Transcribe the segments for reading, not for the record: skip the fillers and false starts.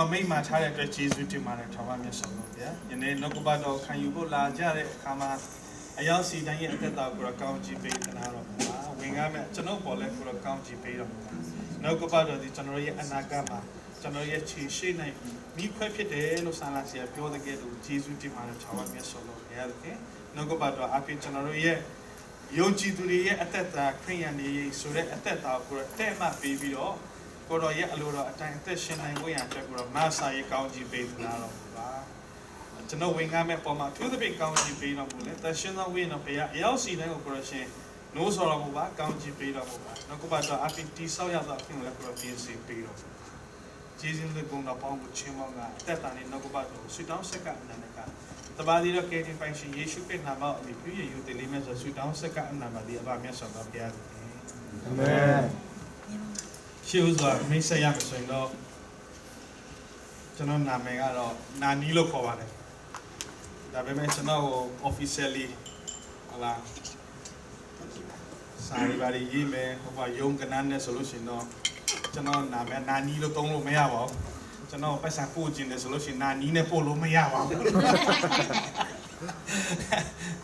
မိတ်မှာထားတဲ့အတွက်ကျေးဇူးတင်ပါတယ်ထောင်မမြတ်ဆောင်လို့ဗျာယနေ့နှုတ်ကပတ်တော်ခံယူဖို့လာကြတဲ့အခါမှာအရောက်စီတိုင်းရဲ့အသက်တာကိုကောင်းချီးပေးသနာတော်မှာဝင်ကားမဲ့ကျွန်တော်ပေါ်လဲကိုကောင်းချီးပေးတော်မှာနှုတ်ကပတ်တော်ဒီကျွန်တော်ရဲ့အနာဂတ်မှာကျွန်တော်ရဲ့ခြေရှိနိုင်မိခွဲဖြစ်တယ်လို့ဆန္ဒဆရာပြောတဲ့ကဲလို့ကျေးဇူးတင်ပါတယ်ထောင်မမြတ်ဆောင်လို့ဗျာနှုတ်ကပတ်တော်အပြင်ကျွန်တော်ရဲ့ယုံကြည်သူတွေရဲ့အသက်တာခရိယန်တွေဆိုတဲ့အသက်တာကိုတဲ့မှပေးပြီးတော့ကိုတော်ရဲ့အလိုတော်အတိုင်းအသက်ရှင်နိုင်ဖို့ရန်အတွက်ကိုတော့မဆာရေးကောင်းချီးပေးသနာတော်ပါကျွန်တော်ဝင်ကားမဲ့ပေါ်မှာသူသဖြင့်ကောင်းချီးပေးတော်မူလေတရှင်သောဝိညာဉ်ဘုရားအရောက်စီတိုင်းကိုကိုရရှင်နိုးဆော်တော်မူပါကောင်းချီးပေးတော်မူပါနောက်ကပတ်တော်အပိတိဆောက်ရသောအဖြစ်ကိုလည်းကိုတော်ပြင်ဆင်ပေးတော်မူကျေးဇူးနဲ့ဂုဏ်တော်ပေါင်းကိုချီးမွမ်းကအသက်တာနဲ့နောက်ကပတ်တော်ဆွတောင်းဆက်ကအနန္တကတပါးဒီတော့ကယ်တင်ပိုင်ရှင်ယေရှုခရစ်နာမအမိပြုရယူတည်လေးမဲ့ဆိုဆွတောင်းဆက်ကအနန္တဒီအဘမြတ်စွာဘုရားအာမင်ရှေးဥစွာမိတ်ဆက်ရမယ်ဆိုရင်တော့ကျွန်တော်နာမည်ကတော့နာနီလို့ခေါ်ပါတယ်ဒါပေမဲ့ကျွန်တော်ကို officially ဟလာစာရေးမယ်ဟိုကယုံကနန်းနဲ့ဆိုလို့ရှိရင်တော့ကျွန်တော်နာမည်နာနီလို့သုံးလို့မရပါဘူးကျွန်တော်ပတ်စံပို့ခြင်းတယ်ဆိုလို့ရှိရင်နာနီနဲ့ပို့လို့မရပါဘူ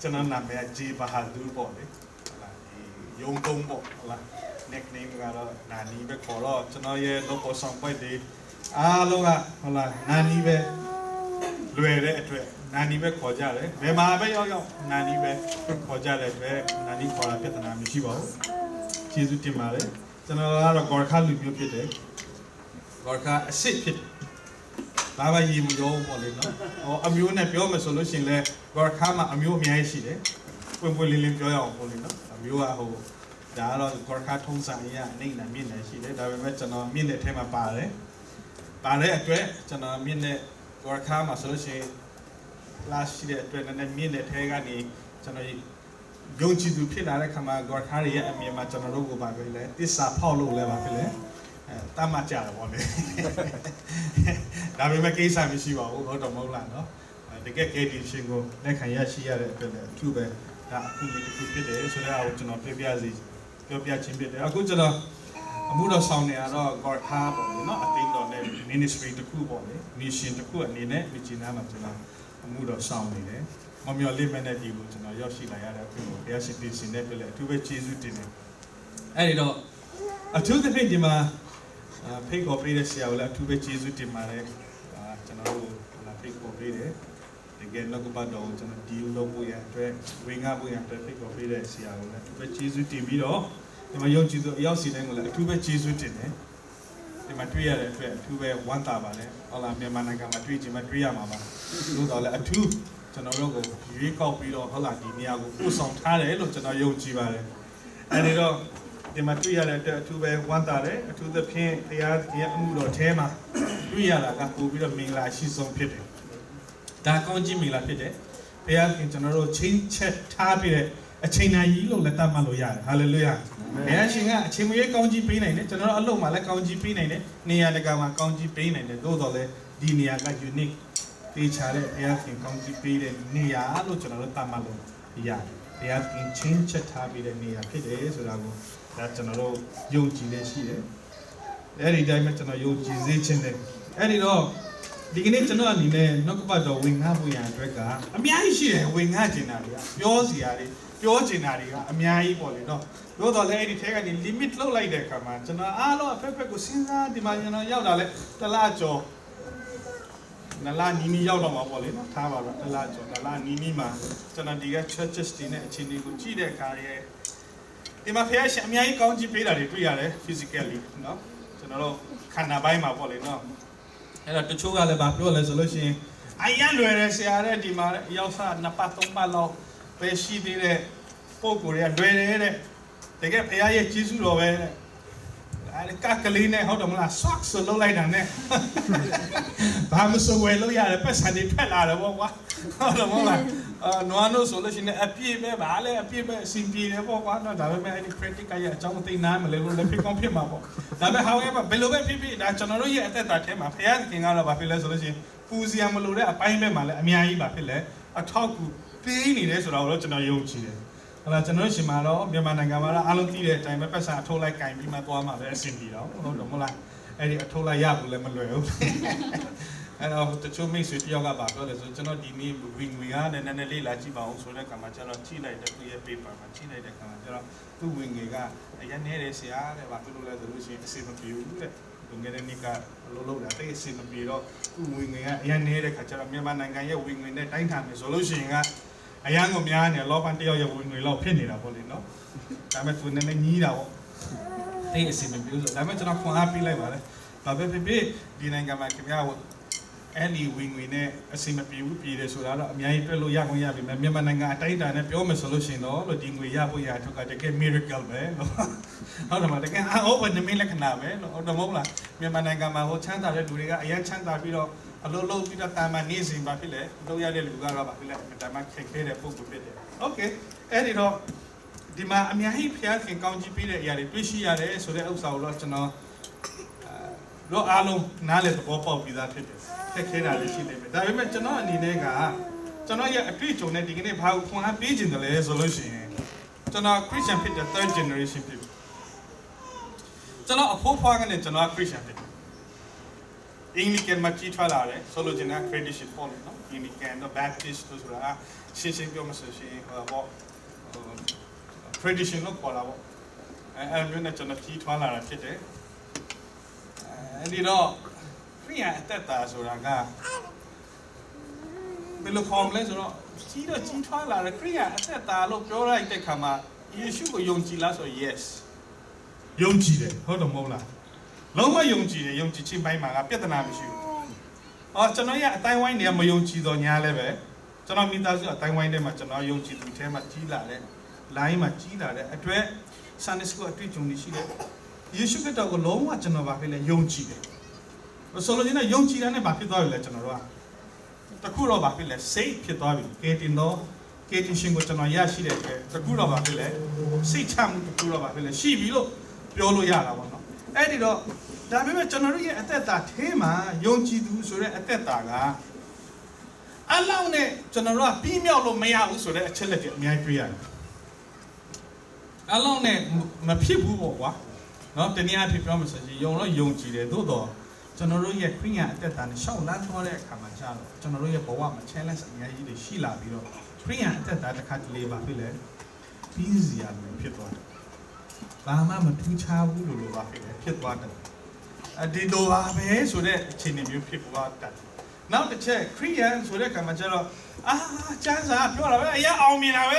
းကျွန်တော်နာမည်ဂျေဘာဟာဒူပေါ့လေဟလာယုံသုံးပေါ့ဟလာnickname ကတော့နာနီပဲခေါ်တော့ကျွန်တော်ရဲ့ logo ဆောင်ပိုက်တွေအားလုံးကဟုတ်လားနာနီပဲလွယ်တဲ့အတွက်နာနီပဲခေါ်ကြတယ်ဘယ်မှာပဲရောက်ရောက်နာနီပဲခေါ်ကြတဲ့အတွက်နာနီခေါ်တာပြဿနာမရှိပါဘူးကျေးဇူးတင်ပါတယ်ကျွန်တော်ကတော့ဂေါ်ခါလူမျိုးဖြစ်တယ်ဂေါ်ခါအစ်စ်ဖြစ်ဘာမှရေမရောပေါ့လေနော်ဟောအမျိုးနဲ့ပြောမယ်ဆိုလို့ရှိရင်လဲဂေါ်ခါမှာအမျိုးအများကြီးရှိတယ်ပွင့်ပွင့်လင်းလင်းပြောရအောင်ပေါ့လေနော်အမျိုးကဟိုဒါကတော့ဂေါ်ခါထုံးစံအရအနေနဲ့မြင့်နေရှိတယ်ဒါပေမဲ့ကျွန်တော်မြင့်တဲ့ထဲမှာပါတယ်ပါတဲ့အတွက်ကျွန်တော်မြင့်တဲ့ဂေါ်ခါမှာဆိုလို့ရှိရင် class ရှိတဲ့အတွက်လည်းမြင့်တဲ့ထဲကနေကျွန်တော်ယုံကြည်သူဖြစ်လာတဲ့ခါမှာဂေါ်ခါရဲ့အမြင်မှာကျွန်တော်တို့ကိုပါပဲလေတစ္ဆာဖောက်လို့လည်းပါဖြစ်လေတတ်မှတ်ကြတယ်ပေါ့လေဒါပေမဲ့ကိစ္စမရှိပါဘူးဟုတ်တော့မဟုတ်လားနော်တကယ်ကယ်တင်ရှင်ကိုလက်ခံရရှိရတဲ့အတွက်လည်းအထူးပဲဒါအခုဒီတစ်ခုဖြစ်တယ်ဆိုတော့ကျွန်တော်ပြောပြချင်းဖြစ်တယ်အခုကျွန်တော်အမှုတော်ဆောင်နေရတော့ God ဟာပေါ့နော်အသိတော်နဲ့ ministry တစ်ခုပေါ့လေ mission တစ်ခုအနေနဲ့မြင်နာမှာကျွန်တော်အမှုတော်ဆောင်နေတယ်မမျော်လင့်မဲ့တဲ့ဒီကိုကျွန်တော်ရောက်ရှိလာရတဲ့အခုကိုဘုရားရှင်ပြင်ဆင်တဲ့ပြည့်လေအထူးပဲကျေးဇူးတင်တယ်အဲ့ဒီတော့အထူးသဖြင့်ဒီမှာဖိတ်ခေါ်ပေးတဲ့ဆရာကိုလည်းအထူးပဲကျေးဇူးတင်ပါတယ်ကျွန်တော်တို့ဖိတ်ခေါ်ပေးတယ်တကယ်တော့ကပတ်တော်ကျွန်တော်ဒီလိုဖို့ရအတွက်ဝင်ကားဖို့ရအတွက်ဖိတ်ခေါ်ပေးတဲ့ဆရာကိုလည်းအထူးပဲကျေးဇူးတင်ပြီးတော့ဒီမှာယုံကြည်သူအရောက်စီတိုင်းကိုလည်းအထူးပဲကျေးဇူးတင်တယ်ဒီမှာတွေ့ရတဲ့အတွက်အထူးပဲဝမ်းသာပါတယ်ဟုတ်လားမြန်မာနိုင်ငံမှာတွေ့ချင်မှတွေ့ရမှာပါလို့တော့လည်းအထူးကျွန်တော်တို့ကိုရွေးကောက်ပြီးတော့ဟုတ်လားဒီနေရာကိုပို့ဆောင်ထားတယ်လို့ကျွန်တော်ယုံကြည်ပါတယ်အဲဒီတော့ဒီမှာတွေ့ရတဲ့အတွက်အထူးပဲဝမ်းသာတယ်အထူးသဖြင့်ဘုရားရဲ့အမှုတော်ထဲမှာတွေ့ရတာကပို့ပြီးတော့မင်္ဂလာရှိဆုံးဖြစ်တယ်ဒါကောင်းကြီးမင်္ဂလာဖြစ်တယ်ဘုရားခင်ကျွန်တော်တို့ချင်းချက်ထားပြီးတဲ့အချိန်တိုင်းကြီးလို့လက်သတ်မှတ်လို့ရတယ်ဟာလေလုယာဘုရားရှင်ကအချိန်မရွေးကောင်းကြီးပေးနိုင်တယ်ကျွန်တော်တို့အလုပ်မှာလည်းကောင်းကြီးပေးနိုင်တယ်နေရာတကာမှာကောင်းကြီးပေးနိုင်တယ်သို့တော်လည်းဒီနေရာက unique တေချာတဲ့ဘုရားခင်ကောင်းကြီးပေးတဲ့နေရာလို့ကျွန်တော်တို့သတ်မှတ်လို့ရတယ်ဘုရားခင်ချင်းချက်ထားပြီးတဲ့နေရာဖြစ်တယ်ဆိုတာကိုဒါကျွန်တော်တို့ယုံကြည်နေရှိတယ်အဲ့ဒီတိုင်းမှာကျွန်တော်ယုံကြည်စေခြင်းတယ်အဲ့ဒီတော့ဒီကနေ့ကျွန်တော်အနေနဲ့နှုတ်ကပတ်တော်ဝင်ငှဖို့ရန်အတွက်ကအများကြီးရှိတယ်ဝင်ငှကျင်တာတွေကပြောစီရာတွေပြောကျင်တာတွေကအများကြီးပေါ့လေနော်သို့တော်လည်းအဲ့ဒီထဲကနေ limit လောက်လိုက်တဲ့အခါမှာကျွန်တော်အားလုံးအဖက်ဖက်ကိုစဉ်းစားဒီမှာကျွန်တော်ရောက်လာလဲတလားကျော်နလာနီနီရောက်တော့မှာပေါ့လေနော်ထားပါတော့တလားကျော်နလာနီနီမှာကျွန်တော်ဒီက churches တွေနဲ့အခြေအနေကိုကြည့်တဲ့အခါရဲ့ဒီမှာဖះရှင်အများကြီးကောင်းချီးပေးတာတွေတွေ့ရတယ် physically နော်ကျွန်တော်တို့ခန္ဓာပိုင်းမှာပေါ့လေနော်အဲ့တော့တချို့ကလည်းဗာပြောလဲဆိုလို့ရှိရင်အရန်လွယ်တယ်ဆရာတဲ့ဒီမှာရောက်စား2ပတ်3ပတ်လောက်ပဲရှိသေးတဲ့ပုံကိုယ်တွေကလွယ်တယ်တဲ့တကယ်ဖះရဲ့ကျေးဇူးတော်ပဲတဲ့အဲ့ကကလေးနဲ့ဟုတ်တယ်မလား socks ဆိုလုပ်လိုက်တာနဲ့ဘာမှမဝယ်လို့ရတယ်ပတ်စံတွေဖက်လာတယ်ပေါ့ကွာဟုတ်တယ်မဟုတ်လားနွားနို့ဆိုလို့ရှိရင်အပြည့်ပဲဗာလေအပြည့်ပဲအစီပြေတယ်ပေါ့ကွာနော်ဒါပေမဲ့အဲ့ဒီ critic ရဲ့အကြောင်းသိနားမလဲလို့လည်းဖြစ်ကောင်းဖြစ်မှာပေါ့ဒါပေမဲ့ however ဘယ်လိုပဲဖြစ်ဖြစ်ဒါကျွန်တော်တို့ရဲ့အသက်တာထဲမှာဖះသခင်ကတော့ဗာဖြစ်လဲဆိုလို့ရှိရင်ပူစီယံမလို့တဲ့အပိုင်းပဲမှာလည်းအများကြီးဗာဖြစ်လဲအထောက်ကူပေးနေတယ်ဆိုတော့ကျွန်တော်ယုံကြည်တယ်ဟုတ်လားကျွန်တော်ရှင်မှာတော့မြန်မာနိုင်ငံမှာတော့အားလုံးသိတဲ့အတိုင်းပဲပတ်စံအထုတ်လိုက်ကင်ပြီးမှသွားမှာပဲအဆင်ပြေတော့ဟုတ်တယ်မဟုတ်လား အဲ့ဒီအထုပ်လိုက်ရဘူးလည်းမလွယ်ဘူးအဲ့တော့တချို့မိတ်ဆွေတယောက်ကပါပြောတယ်ဆိုကျွန်တော်ဒီနေ့ဝင်ငွေကနည်းနည်းလေးလာကြည့်ပါအောင်ဆိုတဲ့အခါမှာကျွန်တော်ကြည့်လိုက်တဲ့သူရဲ့ paper မှာကြည့်လိုက်တဲ့အခါမှာကျွန်တော်သူ့ဝင်ငွေကအရင်နေတဲ့ဆရာတဲ့ဘာဖြစ်လို့လဲဆိုလို့ရှိရင်အစီမပြေဘူးတဲ့လူငယ်တဲ့နေ့ကလုံးတာတိတ်အစီမပြေတော့သူ့ဝင်ငွေကအရင်နေတဲ့ခါကျတော့မြန်မာနိုင်ငံရဲ့ဝင်ငွေနဲ့တိုင်းတာမယ်ဆိုလို့ရှိရင်ကအရန်ကိုများနေလောပန်တယောက်ရဲ့ဝင်ငွေလောက်ဖြစ်နေတာပေါ့လေနော်ဒါပေမဲ့သူနည်းနည်းညီးတာပေါ့တိတ်အစီမပြေဘူးဆိုဒါပေမဲ့ကျွန်တော်ခွန်အားပေးလိုက်ပါလေဘာပဲဖြစ်ဖြစ်ဒီနိုင်ငံမှာခင်ဗျားတို့အဲ့ဒီဝင်ငွေနဲ့အစီမပြေဘူးပြည်တယ်ဆိုတာတော့အများကြီးတွေ့လို့ရခွင့်ရပြီမြန်မာနိုင်ငံအတိုင်းအတာနဲ့ပြောမယ်ဆိုလို့ရှိရင်တော့လို့ဒီငွေရဖို့ရထုတ်ကတကယ် miracle ပဲလို့ဟုတ်တယ်မတကယ်အော်ဘယ်နည်းလက္ခဏာပဲလို့ဟုတ်တယ်မဟုတ်လားမြန်မာနိုင်ငံမှာဟိုချမ်းသာတဲ့လူတွေကအရင်ချမ်းသာပြီးတော့အလုပ်လုပ်ပြီးတော့တာမန်နေစဉ်ပါဖြစ်လေလုပ်ရတဲ့လူကတော့ပါဖြစ်လေတာမန်ခက်ခဲတဲ့ပုံစံဖြစ်တယ်โอเคအဲ့ဒီတော့ဒီမှာအများကြီးဖျားခင်ကောင်းကြီးပေးတဲ့အရာတွေတွေ့ရှိရတယ်ဆိုတဲ့ဥစ္စာကိုတော့ကျွန်တော်တော့အားလုံးနားလည်သဘောပေါက်ပြီးသားဖြစ်တယ်ခက်ခဲတာလေးရှိနေမယ်ဒါပေမဲ့ကျွန်တော်အနေနဲ့ကကျွန်တော်ရဲ့အတွေ့အကြုံနဲ့ဒီကနေ့ဘာကိုခွန်အားပေးခြင်းတလဲဆိုလို့ရှိရင်ကျွန်တော် Christian ဖြစ်တဲ့ third generation ဖြစ်ပြီကျွန်တော်အဖိုးဖွားကနေကျွန်တော် Christian ဖြစ်တယ်အင်္ဂလိပ်မှာကြီးထွားလာတယ်ဆိုလို့ကျွန်တော် tradition ပေါ့နော်အင်္ဂလိပ်တော့ Baptist လို့ဆိုတာရှင်းရှင်းပြောမှဆိုရင်ဟော tradition လို့ခေါ်တာပေါ့အဲမျိုးနဲ့ကျွန်တော်ကြီးထွားလာတာဖြစ်တယ်အဲဒီတော့ခရိယာအသက်တာဆိုတာကဘယ်လိုခေါ်မလဲဆိုတော့ကြီးတော့ကြီးထွားလာတယ်ခရိယာအသက်တာလို့ပြောလိုက်တဲ့ခါမှာယေရှုကိုယုံကြည်လားဆို yes ယုံကြည်တယ်ဟုတ်တယ်မဟုတ်လားလုံးဝယုံကြည်တယ်ယုံကြည်ခြင်းပိုင်းမှာကပြဿနာမရှိဘူးကျွန်တော်ရဲ့အတိုင်းဝိုင်းနေမယုံကြည်တော့ညာလည်းပဲကျွန်တော်မိသားစုအတိုင်းဝိုင်းထဲမှာကျွန်တော်ယုံကြည်သူထဲမှာကြီးလာတဲ့ line မှာကြီးလာတဲ့အတွက် Sunday school အတွေ့အကြုံတွေရှိတယ်ယေရှုခရစ်တော်ကိုလုံးဝကျွန်တော်ဘာဖြစ်လဲယုံကြည်တယ်ဆိုလိုချင်တဲ့ယုံကြည်တာနဲ့ဘာဖြစ်သွားပြီလဲကျွန်တော်တို့ကတခုတော့ဘာဖြစ်လဲစိတ်ဖြစ်သွားပြီကဲတင်တော့ကဲတင်ရှင်ကိုကျွန်တော်ရရှိတဲ့အတွက်တခုတော့ဘာဖြစ်လဲစိတ်ချမှုတခုတော့ဘာဖြစ်လဲရှိပြီလို့ပြောလို့ရတာပေါ့နော်အဲ့ဒီတော့ဒါပေမဲ့ကျွန်တော်တို့ရဲ့အသက်တာထဲမှာယုံကြည်သူဆိုတဲ့အသက်တာကအလောင်းနဲ့ကျွန်တော်တို့ကပြီးမြောက်လို့မရဘူးဆိုတဲ့အချက်လက်တွေအများကြီးတွေ့ရတယ်အလောင်းနဲ့မဖြစ်ဘူးပေါ့ကွာနော်တနည်းအားဖြင့်ပြောမှဆိုရင်ယုံတော့ယုံကြည်တယ်သို့တော့ကျွန်တော်တို့ရဲ့ခရိယာအသက်တာနဲ့ရှောက်လန်းသွားတဲ့အခါမှာကျတော့ကျွန်တော်တို့ရဲ့ဘဝမှာ challenge အများကြီးတွေရှိလာပြီးတော့ခရိယာအသက်တာတစ်ခါတလေပါဖြစ်လေပြီးစီရလို့ဖြစ်သွားတယ်။ဘာမှမထူးခြားဘူးလို့ပါဖြစ်သွားတယ်။ဒီလိုပါပဲဆိုတဲ့အခြေအနေမျိုးဖြစ်သွားတယ်။နောက်တစ်ချက်ခရိယာဆိုတဲ့အခါမှာကျတော့ကျမ်းစာပြောတာပဲအရာအောင်မြင်တာပဲ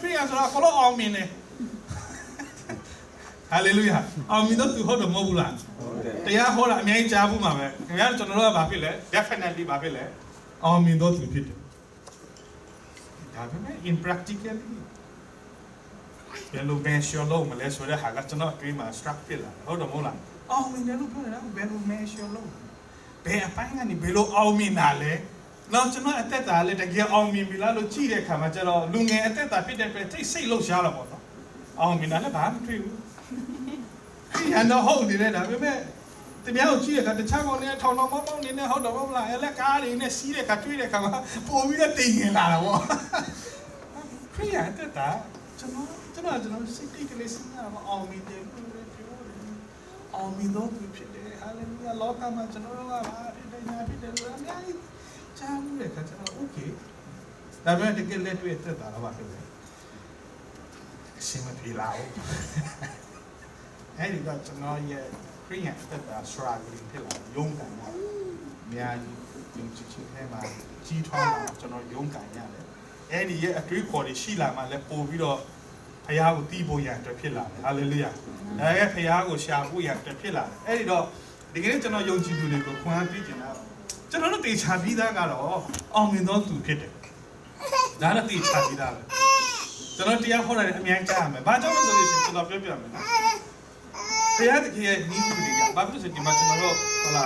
ခရိယာဆိုတာဘလို့အောင်မြင်တယ်ဟာလေလုယာအောင်မြင်တော့သူဟုတ်တယ်မဟုတ်ဘူးလားတရားဟောတာအများကြီးကြားဘူးမှာပဲခင်ဗျားကျွန်တော်တို့ကဘာဖြစ်လဲ definitely ဘာဖြစ်လဲအောင်မြင်တော့သူဖြစ်တယ်ဒါပေမဲ့ in practically ဘယ်လိုပဲရှောလို့မလဲဆိုတဲ့ဟာကကျွန်တော်တွေးမှာ struck ဖြစ်လာဟုတ်တယ်မဟုတ်လားအောင်မြင်တယ်လို့ပြောနေတာဘယ်လိုမဲရှောလို့ဘယ်အပိုင်းကနေဘယ်လိုအောင်မြင်တာလဲနောက်ကျွန်တော်အသက်တာလည်းတကယ်အောင်မြင်ပြီလားလို့ကြည့်တဲ့အခါမှာကျတော့လူငယ်အသက်တာဖြစ်တဲ့အတွက်စိတ်လှုပ်ရှားလာပေါ့နော်အောင်မြင်တာလည်းဘာမှမတွေ့ဘူးဒီဟန်တော့ဟုတ်နေတယ်ဒါပေမဲ့တမန်ကိုကြည့်ရတာတခြားကောင်တွေထောင်ထောင်ပေါင်းနေနေဟုတ်တော့မဟုတ်လားအဲ့လက်ကားတွေနဲ့စီးတဲ့ခါတွေ့တဲ့ခါမှာပို့ပြီးတော့တိမ်ငင်လာတာပေါ့ခရိယာတက်တာကျွန်တော်စိတ်တိတ်ကလေးစဉ်းစားမအောင်မြင်တယ်ပြောတယ်အောင်မြင်တော့ဖြစ်တယ်ဟာလေလုယာလောကမှာကျွန်တော်တို့ကဘာဖြစ်တယ်ညာဖြစ်တယ်လို့အများကြီးကြားမှုတဲ့ခါကျတော့ okay ဒါပေမဲ့တကယ်လက်တွေ့တက်တာတော့ဘာဖြစ်လဲအရှင်းမပြေလာဘူးအဲ့ဒီကကျွန်တော်ရဲ့ခရိယာအသက်တာ struggling ဖြစ်လာရုန်းကန်ရအများကြီးယုံကြည်ခြင်းထဲမှာကြီးထွားလာကျွန်တော်ရုန်းကန်ရတယ်အဲ့ဒီရဲ့အတွေးခေါ်တွေရှိလာမှလည်းပို့ပြီးတော့ဖခင်ကိုတီးဖို့ရန်အတွက်ဖြစ်လာတယ်ဟာလေလုယာဒါရဲ့ဖခင်ကိုရှာဖို့ရန်အတွက်ဖြစ်လာတယ်အဲ့ဒီတော့ဒီကနေ့ကျွန်တော်ယုံကြည်သူတွေကိုခွန်အားပေးခြင်းတာကျွန်တော်တို့တေချာပြီးသားကတော့အောင်မြင်သောသူဖြစ်တယ်ဒါနဲ့တေချာပြီးသားပဲကျွန်တော်တရားဟောတာလည်းအများကြီးကြားရမယ်ဘာကြောင့်လဲဆိုလို့ရှိရင်ကျွန်တော်ပြောပြမယ်နော်ဘုရားတခင်ရဲ့ဤသူတွေကဘာဖြစ်လို့ဆိုဒီမှာကျွန်တော်တို့ဟလာ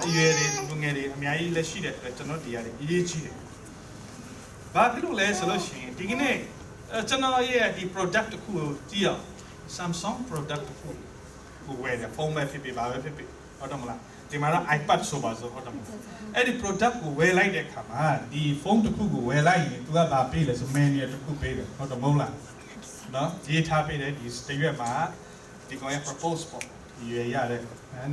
အရွယ်တွေလူငယ်တွေအများကြီးလက်ရှိတဲ့အတွက်ကျွန်တော်တရားတွေအရေးကြီးတယ်ဘာဖြစ်လို့လဲဆိုလို့ရှိရင်ဒီကနေ့ကျွန်တော်ရဲ့ဒီ product တစ်ခုကိုကြည့်အောင် Samsung product တစ်ခုကိုဝယ်တယ်ဖုန်းပဲဖြစ်ဖြစ်ဘာပဲဖြစ်ဖြစ်ဟုတ်တယ်မလားဒီမှာတော့ iPad ဆိုပါစို့ဟုတ်တယ်မလားအဲ့ဒီ product ကိုဝယ်လိုက်တဲ့အခါမှာဒီဖုန်းတစ်ခုကိုဝယ်လိုက်ရင် तू ကဘာပေးလဲဆို manual တစ်ခုပေးတယ်ဟုတ်တယ်မဟုတ်လားနော်ရေးထားပေးတယ်ဒီတရွက်မှာဒီကောင်ရဲ့ propose ပေါ့ ရွယ်ရတယ်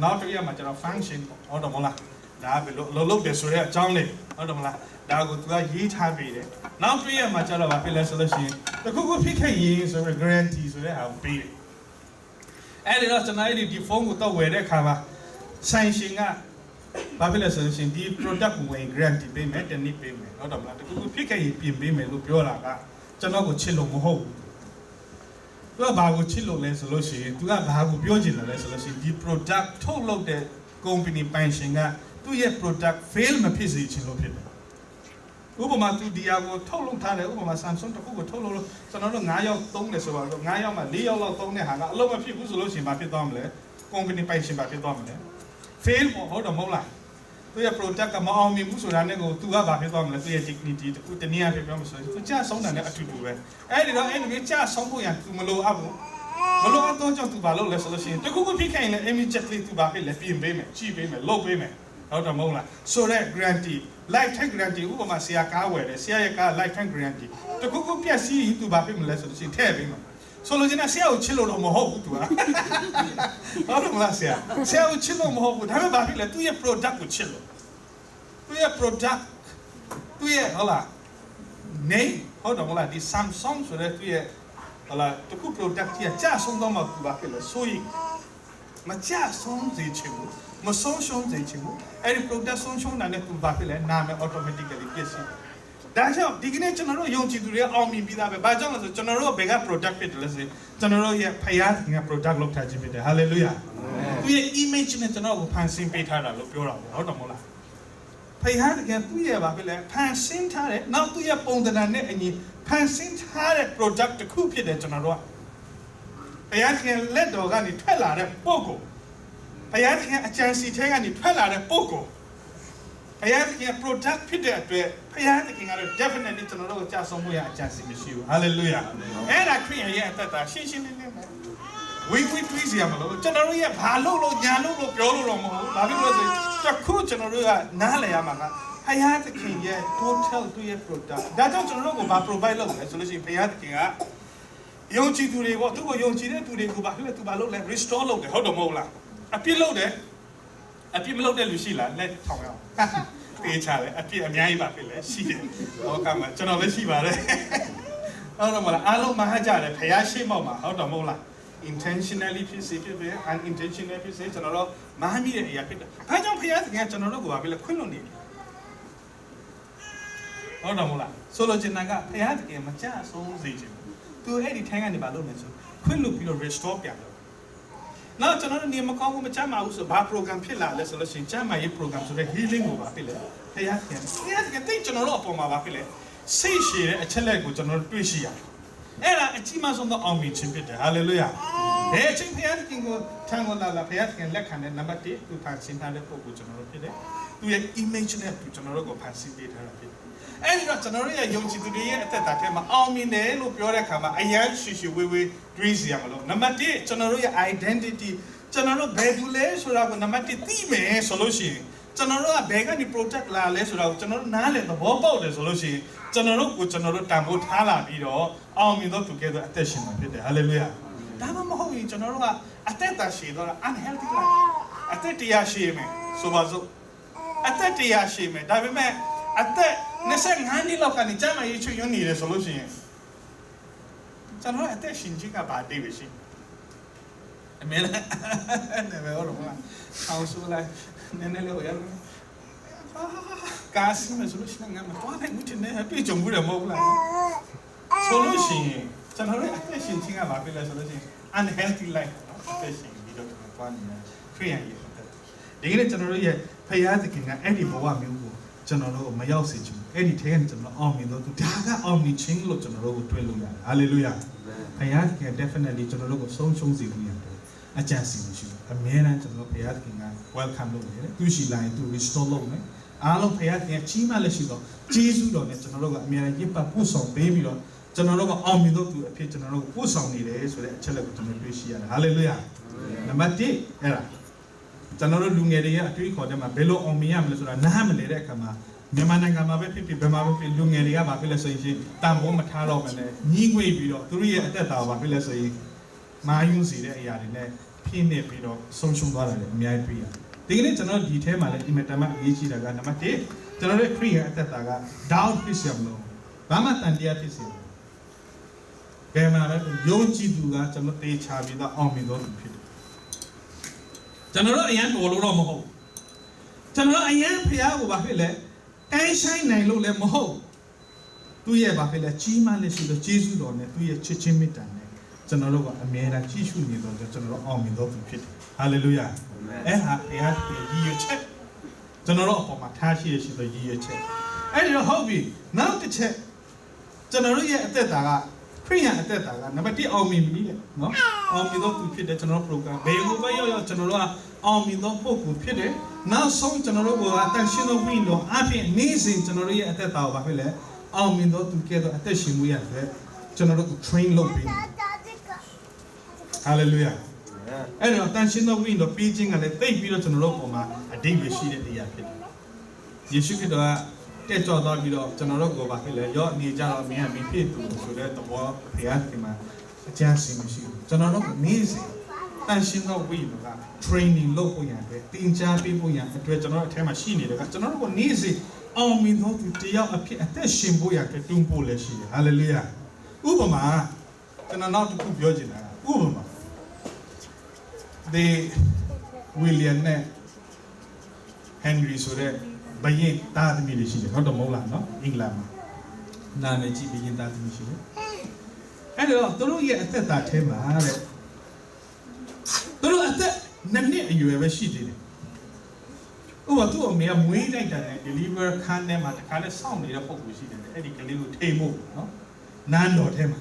နောက်တစ်ရက်မှာကျွန်တော် function ဟုတ်တယ်မလားဒါပဲလို့လုပ်တယ်ဆိုတော့အကြောင်းလေးဟုတ်တယ်မလားဒါကိုသူကရေးထားပေးတယ်နောက်တစ်ရက်မှာကျတော့ဗာပြလဲဆိုလို့ရှိရင်တခုခုဖြစ်ခဲ့ရင်ဆိုတော့ guarantee ဆိုတဲ့ဟာကိုပေးတယ်အဲ့ဒီတော့ကျွန်တော်ဒီဖုန်းကိုတော့ဝယ်တဲ့အခါမှာဆိုင်ရှင်ကဘာဖြစ်လဲဆိုလို့ရှိရင်ဒီ product ကိုဝင် guarantee ပေးမယ်တနည်းပေးမယ်ဟုတ်တယ်မလားတခုခုဖြစ်ခဲ့ရင်ပြင်ပေးမယ်လို့ပြောတာကကျွန်တော်ကိုချစ်လို့မဟုတ်ဘူးသူကဘာကိုချစ်လို့လဲဆိုလို့ရှိရင်သူကဘာကိုပြောချင်တယ်လဲဆိုလို့ရှိရင်ဒီ product ထုတ်လုပ်တဲ့ company ပိုင်ရှင်ကသူ့ရဲ့ product fail မဖြစ်စေချင်လို့ဖြစ်တယ်ဥပမာသူဒီဟာကိုထုတ်လုပ်ထားတယ်ဥပမာ Samsung တခုကိုထုတ်လုပ်လို့ကျွန်တော်တို့9ယောက်သုံးတယ်ဆိုတော့9ယောက်မှာ4ယောက်လောက်သုံးတဲ့ဟာကအလုံးမဖြစ်ဘူးဆိုလို့ရှိရင်ဘာဖြစ်သွားမလဲ company ပိုင်ရှင်ဘာဖြစ်သွားမလဲ fail ဟုတ်တယ်မဟုတ်လားသူရဲ့ product ကမအောင်မြင်ဘူးဆိုတာနဲ့ကိုသူကဘာဖြစ်သွားမလဲသူရဲ့ dignity တခုတနည်းအားဖြင့်ပြောမှဆိုရင်သူကြာဆုံးတယ်နဲ့အတူတူပဲအဲ့ဒီတော့အဲ့ဒီကြာဆုံးဖို့ရသူမလိုအပ်ဘူးမလိုအပ်တော့ကြောင့်သူဘာလုပ်လဲဆိုလို့ရှိရင်တခုခုဖြစ်ခိုင်းလဲ immediately သူဘာဖြစ်လဲပြင်ပေးမယ်ကြည့်ပေးမယ်လုပ်ပေးမယ်ဟုတ်တယ်မဟုတ်လားဆိုတော့ guarantee lifetime guarantee ဥပမာဆရာကားဝယ်တယ်ဆရာရဲ့ကား lifetime guarantee တခုခုပြက်စီးရင်သူဘာဖြစ်မလဲဆိုလို့ရှိရင်ထည့်ပေးမယ်ဆိုလိုချင်တဲ့ဆရာကိုချစ်လို့တော့မဟုတ်ဘူးသူကဟုတ်တယ်မလားဆရာကိုချစ်လို့မဟုတ်ဘူးဒါပေမဲ့ဘာဖြစ်လဲသူရဲ့ product ကိုချစ်လို့သူရဲ့ product သူရဲ့ဟုတ်လား name ဟုတ်တယ်မလားဒီ Samsung ဆိုတဲ့သူရဲ့ဟုတ်လားတခု product ကြီးကြာဆုံးတော့မှသူဘာဖြစ်လဲဆိုရင်မကြာဆုံးစေချင်ဘူးမဆုံးရှုံးစေချင်ဘူးအဲ့ဒီ product ဆုံးရှုံးတာနဲ့သူဘာဖြစ်လဲနာမည် automatically ပြည့်စုံဒါကြောင့်ဒီကနေ့ကျွန်တော်တို့ယုံကြည်သူတွေအောင်မြင်ပြီးသားပဲဘာကြောင့်လဲဆိုကျွန်တော်တို့ဘယ်က product ဖြစ်တယ်လဲဆိုကျွန်တော်တို့ရဲ့ဖယားက product လုပ်ထားခြင်းဖြစ်တယ် hallelujah သူရဲ့ image နဲ့ကျွန်တော်ကိုဖန်ဆင်းပေးထားတာလို့ပြောတာပေါ့ဟုတ်တယ်မဟုတ်လားဖယားကသူ့ရဲ့ဘာဖြစ်လဲဖန်ဆင်းထားတဲ့နောက်သူ့ရဲ့ပုံသဏ္ဍာန်နဲ့အညီဖန်ဆင်းထားတဲ့ product တစ်ခုဖြစ်တယ်ကျွန်တော်တို့ကဖယားကလက်တော်ကနေထွက်လာတဲ့ပုံကိုဖယားကအကြံစီထဲကနေထွက်လာတဲ့ပုံကိုဖယားက product ဖြစ်တဲ့အတွက်ဖယားကတော့ definitely ကျွန်တော်တို့ကြာဆုံးမှုရအကြံစီမရှိဘူး hallelujah အဲ့ဒါခရစ်ယာန်ရဲ့အသက်တာရှင်းရှင်းလင်းလင်းပဲဝိတွေးစီရမလို့ကျွန်တော်တို့ရဲ့ဘာလို့ညာလို့ပြောလို့တော့မဟုတ်ဘူးဘာဖြစ်လို့လဲဆိုတခုကျွန်တော်တို့ကနားလည်ရမှာကဖယားသခင်ရဲ့ total သူရဲ့ product ဒါကြောင့်ကျွန်တော်တို့ကိုဘာ provide လုပ်လဲဆိုလို့ရှိရင်ဖယားသခင်ကယုံကြည်သူတွေပေါ့သူ့ကိုယုံကြည်တဲ့သူတွေကိုဘာဖြစ်လဲသူဘာလုပ်လဲ restore လုပ်တယ်ဟုတ်တယ်မဟုတ်လားအပြစ်လုပ်တယ်အပြစ်မလုပ်တဲ့လူရှိလားလက်ထောင်ရအောင်ပေးချတယ်အပြစ်အများကြီးပါဖြစ်လဲရှိတယ်ဟောကမှကျွန်တော်လည်းရှိပါတယ်ဟုတ်တယ်မလားအားလုံးမဟာကြတယ်ဖယားရှိမောက်မှာဟုတ်တယ်မဟုတ်လား intentionally ဖြစ်စေဖြစ်ပဲ unintentionally ဖြစ်စေကျွန်တော်တို့မဟာမိတဲ့အရာဖြစ်တယ်ဘာကြောင့်ဖယားကကျွန်တော်တို့ကိုဘာဖြစ်လဲခွင့်လွှတ်နေတယ်ဟုတ်တယ်မဟုတ်လားဆိုလိုချင်တာကဖယားတကယ်မကြဆုံးစေချင်ဘူးသူအဲ့ဒီထိုင်းကနေဘာလုပ်လဲဆိုခွင့်လွှတ်ပြီးတော့ restore ပြန်လုပ်နောက်ကျွန်တော်တို့နေမကောင်းဘူးမချမ်းပါဘူးဆိုဘာ program ဖြစ်လာလဲဆိုလို့ရှိရင်ချမ်းမာရေး program ဆိုတဲ့ healing ကိုပါဖြစ်လဲဖယားကတိတ်ကျွန်တော်တို့အပေါ်မှာပါဖြစ်လဲစိတ်ရှည်တဲ့အချက်လက်ကိုကျွန်တော်တို့တွေ့ရှိရတယ်အဲ့ဒါအကြီးမားဆုံးသောအောင်မြင်ခြင်းဖြစ်တယ် hallelujah ဘယ်အချိန်ဖယားကကိုထံကိုလာဖယားကလက်ခံတဲ့နံပါတ်1သူဖန်ဆင်းထားတဲ့ပုံကိုကျွန်တော်တို့ဖြစ်တယ်သူရဲ့ image နဲ့ကျွန်တော်တို့ကိုဖန်ဆင်းပေးထားတာဖြစ်တယ်အဲ့ဒီတော့ကျွန်တော်တို့ရဲ့ယုံကြည်သူတွေရဲ့အသက်တာထဲမှာအောင်မြင်တယ်လို့ပြောတဲ့အခါမှာအယမ်းရှိရှိဝေးဝေးတွေးစီရမလို့နံပါတ်1ကျွန်တော်တို့ရဲ့ identity ကျွန်တော်တို့ဘယ်သူလဲဆိုတာကိုနံပါတ်1သိမယ်ဆိုလို့ရှိရင်ကျွန်တော်တို့ကဘယ်ကနေ protect လာလဲဆိုတာကိုကျွန်တော်တို့နားလည်သဘောပေါက်တယ်ဆိုလို့ရှိရင်ကျွန်တော်တို့တန်ဖိုးထားလာပြီးတော့အောင်မြင်တော့ together အသက်ရှင်မှာဖြစ်တယ် hallelujah ဒါမှမဟုတ်ရင်ကျွန်တော်တို့ကအသက်တာရှည်တော့ unhealthy life အသက်တရားရှည်မယ်ဆိုပါစို့အသက်တရားရှည်မယ်ဒါပေမဲ့အသက်25နှစ်လောက်ကနေကျမ်းမာရေးချွတ်ယွန်းနေတယ်ဆိုလို့ရှိရင်ကျွန်တော်အသက်ရှင်ခြင်းကဘာအတိတ်ပဲရှိအမေလည်းနေမလို့ဘာအောင်ဆိုလိုက်နည်းနည်းလေးဟိုရကားစီမဆိုလို့ရှိရင်ငါမတော်နိုင်ဘူးတင်နေတွေ့ကြုံဘူးတယ်မဟုတ်လားဆိုလို့ရှိရင်ကျွန်တော်ရဲ့အသက်ရှင်ခြင်းကဘာဖြစ်လဲဆိုလို့ရှိရင် unhealthy life နော်အသက်ရှင်ပြီးတော့တွားနေခရိယန်ရဲ့အသက်ဒီကနေ့ကျွန်တော်တို့ရဲ့ဖယားသခင်ကအဲ့ဒီဘဝမျိုးကိုကျွန်တော်တို့မရောက်စေချင်ဘူးအဲ့ဒီထဲကနေကျွန်တော်အောင်မြင်တော့သူဒါကအောင်မြင်ခြင်းလို့ကျွန်တော်တို့ကိုတွေ့လို့ရတယ် hallelujah ဖယားသခင် definitely ကျွန်တော်တို့ကိုဆုံးရှုံးစေလို့ရတယ်အကြံစီမရှိဘူးအမြဲတမ်းကျွန်တော်ဘုရားသခင်က welcome လုပ်နေတယ်သူရှိလာရင်သူ restore လုပ်မယ်အားလုံးဘုရားသခင်ကြီးမားလက်ရှိတော့ကျေးဇူးတော်နဲ့ကျွန်တော်တို့ကအမြဲတမ်းရစ်ပတ်ပို့ဆောင်ပေးပြီးတော့ကျွန်တော်တို့ကအောင်မြင်တော့သူအဖြစ်ကျွန်တော်တို့ကိုပို့ဆောင်နေတယ်ဆိုတဲ့အချက်လက်ကိုကျွန်တော်တွေ့ရှိရတယ် hallelujah နံပါတ်1အဲ့ဒါကျွန်တော်တို့လူငယ်တွေရဲ့အတွေ့အခေါ်တွေမှာဘယ်လိုအောင်မြင်ရမလဲဆိုတာနားမလည်တဲ့အခါမှာမြန်မာနိုင်ငံမှာပဲဖြစ်ဖြစ်ဘယ်မှာပဲဖြစ်လူငယ်တွေကဘာဖြစ်လဲဆိုရင်တန်ဖိုးမထားတော့ဘဲနဲ့ညီးငွေ့ပြီးတော့သူတို့ရဲ့အသက်တာကိုဘာဖြစ်လဲဆိုရင်မာယွန်းစီတဲ့အရာတွေနဲ့ ပြင်းနေပြီးတော့ဆုံးရှုံးသွားတယ်အများကြီးတွေ့ရတယ်ဒီကနေ့ကျွန်တော်ဒီထဲမှာလည်းအင်မတန်မှအရေးကြီးတာကနံပါတ်1ကျွန်တော်တို့ခရိယာအသက်တာက doubt ဖြစ်ရမလို့ဘာမှတန်တရားဖြစ်စေကဲမှာလည်းယုံကြည်သူကကျွန်တော်တေချာပြီးတော့အောင်မြင်တော်သူဖြစ်တယ်ကျွန်တော်တို့အရန်တော်လို့တော့မဟုတ်ကျွန်တော်တို့အရန်ဖျားကိုဘာဖြစ်လဲတိုင်းဆိုင်နိုင်လို့လည်းမဟုတ်သူရဲ့ဘာဖြစ်လဲကြီးမားလက်ရှိတော့ကျေးဇူးတော်နဲ့သူရဲ့ချစ်ချင်းမေတ္တာနဲ့ကျွန်တော်တို့ကအမြဲတမ်းကြည့်ရှုနေတော့ကျွန်တော်တို့အောင်မြင်တော်သူဖြစ်တယ်ဟာလေလုယာအဲ့ဟာဘုရားရဲ့ရည်ရွယ်ချက်ကျွန်တော်တို့အပေါ်မှာထားရှိရရှိသောရည်ရွယ်ချက်အဲ့ဒီတော့ဟုတ်ပြီနောက်တစ်ချက်ကျွန်တော်တို့ရဲ့အသက်တာကခရိယန်အသက်တာကနံပါတ်1အောင်မြင်ပြီလေနော်အောင်မြင်တော့သူဖြစ်တယ်ကျွန်တော်တို့ program ဘယ်လိုပဲရောက်ကျွန်တော်တို့ကအောင်မြင်တော့ပုဂ္ဂိုလ်ဖြစ်တယ်နောက်ဆုံးကျွန်တော်တို့ကအသက်ရှင်သောဝိညာဉ်တော်အပြင်နေ့စဉ်ကျွန်တော်တို့ရဲ့အသက်တာကိုဘာဖြစ်လဲအောင်မြင်တော့သူကဲတော့အသက်ရှင်မှုရတယ်ကျွန်တော်တို့ကို train လုပ်ပြီး hallelujah အဲ့တော့တန်ရှင်းသောဝိညာဉ်တော်ပြီးခြင်းကလည်းသိပြီးတော့ကျွန်တော်တို့ပုံမှာအတိတ်ပဲရှိတဲ့တရားဖြစ်တယ်ယေရှုခရစ်တော်ကတက်ကြွသွားပြီးတော့ကျွန်တော်တို့ကိုဘာဖြစ်လဲရော့နေကြတော့မင်းကမင်းဖြစ်သူဆိုတဲ့သဘောဘုရားခင်မှာအကျဉ်းစင်မရှိဘူးကျွန်တော်တို့ကနေ့စဉ်တန်ရှင်းသောဝိညာဉ်တော်က training လုပ်ဖို့ရတဲ့တင်ကြားပေးဖို့ရအတွက်ကျွန်တော်တို့အထက်မှာရှိနေတယ်ကကျွန်တော်တို့ကနေ့စဉ်အောင်မြင်သောသူတယောက်အဖြစ်အသက်ရှင်ဖို့ရတဲ့တွန်းပို့လည်းရှိတယ် hallelujah ဥပမာကျွန်တော်နောက်တစ်ခုပြောချင်တာဥပမာဒီဝီလီယံနဲ့ဟန်ရီဆိုတဲ့ဘယင်သားသမီးတွေရှိတယ်ဟုတ်တယ်မဟုတ်လားနော်အင်္ဂလန်မှာနာမည်ကြီးဘယင်သားသမီးရှိတယ်အဲ့တော့သူတို့ရဲ့အသက်တာထဲမှာတဲ့သူတို့အသက်နှစ်အရွယ်ပဲရှိသေးတယ်ဥပမာသူ့အမေကမွေးလိုက်တာနဲ့ deliver ခန်းထဲမှာတခါလဲစောင့်နေတဲ့ပုံကိုရှိတယ်အဲ့ဒီကလေးကိုထိမ့်ဖို့နော်နန်းတော်ထဲမှာ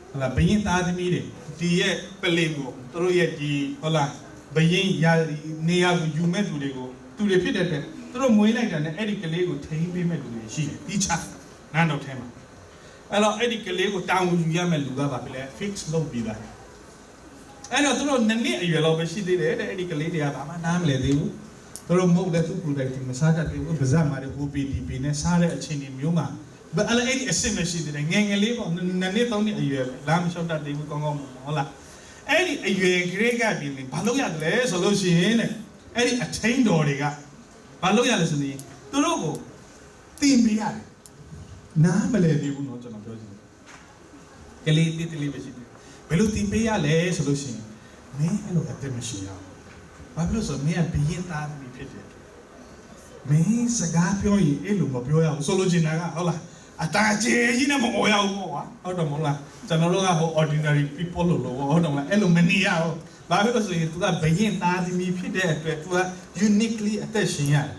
ဟုတ်လားဘယင်သားသမီးတွေဒီရဲ့ပလေကိုသူတို့ရဲ့ဒီဟုတ်လားဘယင်ရနေရာကိုယူမဲ့သူတွေကိုသူတွေဖြစ်တဲ့အတွက်သူတို့မွေးလိုက်တာနဲ့အဲ့ဒီကလေးကိုထိန်းပေးမဲ့လူတွေရှိတယ်ဒီချနန်းတော်ထဲမှာအဲ့တော့အဲ့ဒီကလေးကိုတာဝန်ယူရမဲ့လူကပါဖြစ်လဲ fix လုပ်ပြီးသားအဲ့တော့သူတို့နှစ်အရွယ်လောက်ပဲရှိသေးတယ်တဲ့အဲ့ဒီကလေးတွေကဘာမှနားမလည်သေးဘူးသူတို့မဟုတ်တဲ့သူ product မစားတတ်သေးဘူးပါဇက်မှာတဲ့ OPDP နဲ့စားတဲ့အချိန်တွေမျိုးမှာအဲ့လိုအဲ့ဒီအစစ်မရှိသေးတယ်ငယ်ငယ်လေးပေါ့နှစ်သုံးနှစ်အရွယ်လာမလျှောက်တတ်သေးဘူးကောင်းကောင်းဟုတ်လားအဲ့ဒီအရွယ်ကလေးကဒီဘာလို့ရတယ်လဲဆိုလို့ရှိရင်တဲ့အဲ့ဒီအထင်းတော်တွေကဘာလို့ရလဲဆိုရင်သူတို့ကိုတင်ပေးရတယ်နားမလည်သေးဘူးเนาะကျွန်တော်ပြောချင်တယ်ကလေးတိတိလေးပဲရှိတယ်ဘယ်လိုတင်ပေးရလဲဆိုလို့ရှိရင်မင်းအဲ့လိုအသက်မရှိရဘူးဘာဖြစ်လို့ဆိုမင်းကဘယင်သားသမီးဖြစ်တယ်မင်းစကားပြောရင်အဲ့လိုမပြောရဘူးဆိုလို့ချင်တာကဟုတ်လားအတားကျေကြီးနဲ့မအော်ရဘူးပေါ့ကွာဟုတ်တယ်မဟုတ်လားကျွန်တော်တို့ကဟို ordinary people လို့ဟုတ်တယ်မလားအဲ့လိုမနေရဘူးဘာဖြစ်လို့ဆိုရင် तू ကဘယင်သားသမီးဖြစ်တဲ့အတွက် तू က uniquely အသက်ရှင်ရတယ်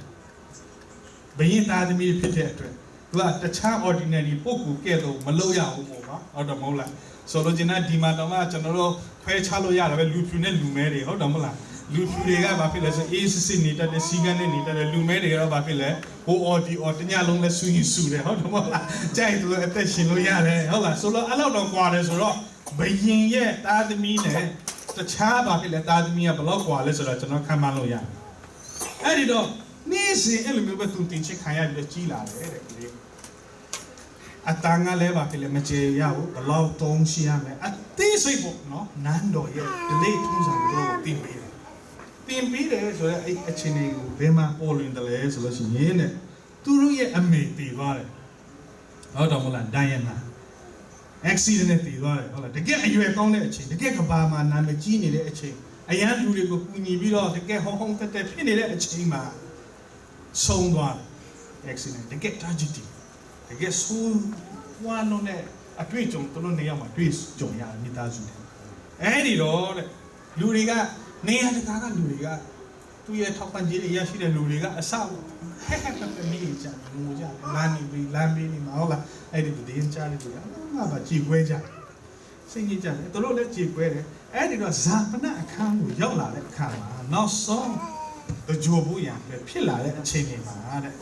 ဘယင်သားသမီးဖြစ်တဲ့အတွက် तू ကတခြား ordinary ပုဂ္ဂိုလ်ကဲ့သို့မလုပ်ရဘူးပေါ့ကွာဟုတ်တယ်မဟုတ်လားဆိုလို့ချင်တာဒီမှာတော့ကျွန်တော်တို့ခွဲခြားလို့ရတယ်ပဲလူဖြူနဲ့လူမဲတွေဟုတ်တယ်မဟုတ်လားလူဖြူတွေကဘာဖြစ်လဲဆိုအေးစစ်စစ်နေတတ်တဲ့စီကန်းနဲ့နေတတ်တဲ့လူမဲတွေကတော့ဘာဖြစ်လဲဟိုအော်ဒီအော်တညလုံးလဲဆူရင်ဆူတယ်ဟုတ်တယ်မဟုတ်လားကြိုက်သူအသက်ရှင်လို့ရတယ်ဟုတ်လားဆိုတော့အဲ့လောက်တော့ကွာတယ်ဆိုတော့ဘယင်ရဲ့သားသမီးနဲ့တခြားဘာဖြစ်လဲသားသမီးကဘလောက်ကွာလဲဆိုတော့ကျွန်တော်ခံမှန်းလို့ရတယ်အဲ့ဒီတော့နေ့စဉ်အဲ့လိုမျိုးပဲသူတင်ချစ်ခံရပြီးကြီးလာတယ်တဲ့ကလေးအတန်ကလည်းဘာဖြစ်လဲမကြေရဘူးဘလောက်တုံးရှိရမယ်အသေးစိတ်ပေါ့နော်နန်းတော်ရဲ့ delay ထုံးစံတို့ကိုတင်ပေးတင်ပေးတယ်ဆိုတော့အဲ့အချင်းတွေကိုဘယ်မှာပေါ်လွင်တယ်လဲဆိုလို့ရှိရင်တဲ့သူတို့ရဲ့အမေတည်သွားတယ်ဟုတ်တော့မလားဒိုင်ယနာ accident နဲ့တည်သွားတယ်ဟုတ်လားတကယ်အရွယ်ကောင်းတဲ့အချိန်တကယ်ကဘာမှာနာမည်ကြီးနေတဲ့အချိန်အရန်လူတွေကိုကူညီပြီးတော့တကယ်ဟုံတက်တက်ဖြစ်နေတဲ့အချိန်မှာဆုံးသွားတယ် accident တကယ် tragedy တကယ်ဆိုးဝါလုံးနဲ့အတွေ့အကြုံသူတို့နေရာမှာတွေ့ကြုံရမိသားစုတယ်အဲ့ဒီတော့တဲ့လူတွေကနေရာတကာကလူတွေကသူ့ရဲ့ထောက်ပံ့ကြေးတွေရရှိတဲ့လူတွေကအဆောက်ဟဲ့နေကြငိုကြလမ်းနေပြီးလမ်းပေးနေမှာဟုတ်လားအဲ့ဒီတင်းချတဲ့သူကငါပါကြည်ခွဲကြစိတ်ကြီးကြတယ်သူတို့လည်းကြည်ခွဲတယ်အဲ့ဒီတော့ဇာပနအခန်းကိုရောက်လာတဲ့အခါမှာနောက်ဆုံးကြိုဖို့ရံပဲဖြစ်လာတဲ့အချိန်တွေမှာတဲ့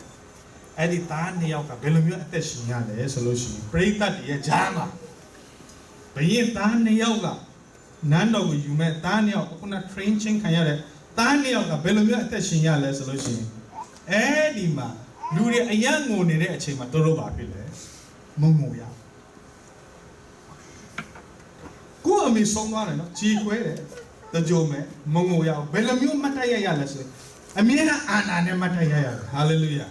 အဲ့ဒီသားနှစ်ယောက်ကဘယ်လိုမျိုးအသက်ရှင်ရလဲဆိုလို့ရှိရင်ပရိသတ်တွေရဲ့ဂျားမှာဘယင်သားနှစ်ယောက်ကနန်းတော်ကိုယူမဲ့သားနှစ်ယောက်ခုန train ချင်းခံရတဲ့သားနှစ်ယောက်ကဘယ်လိုမျိုးအသက်ရှင်ရလဲဆိုလို့ရှိရင်အဲ့ဒီမှာလူတွေအယံငိုနေတဲ့အချိန်မှာတို့ပါဖြစ်လဲမုံငိုရကိုအမေဆုံးသွားတယ်နော်ကြီးခွဲတယ် တကြုံမဲ့မငိုရဘယ်လိုမျိုးမှတ်တရရလဲဆိုအမြဲတမ်းအာနာနဲ့မှတ်တရရတယ်ဟာလေလုယ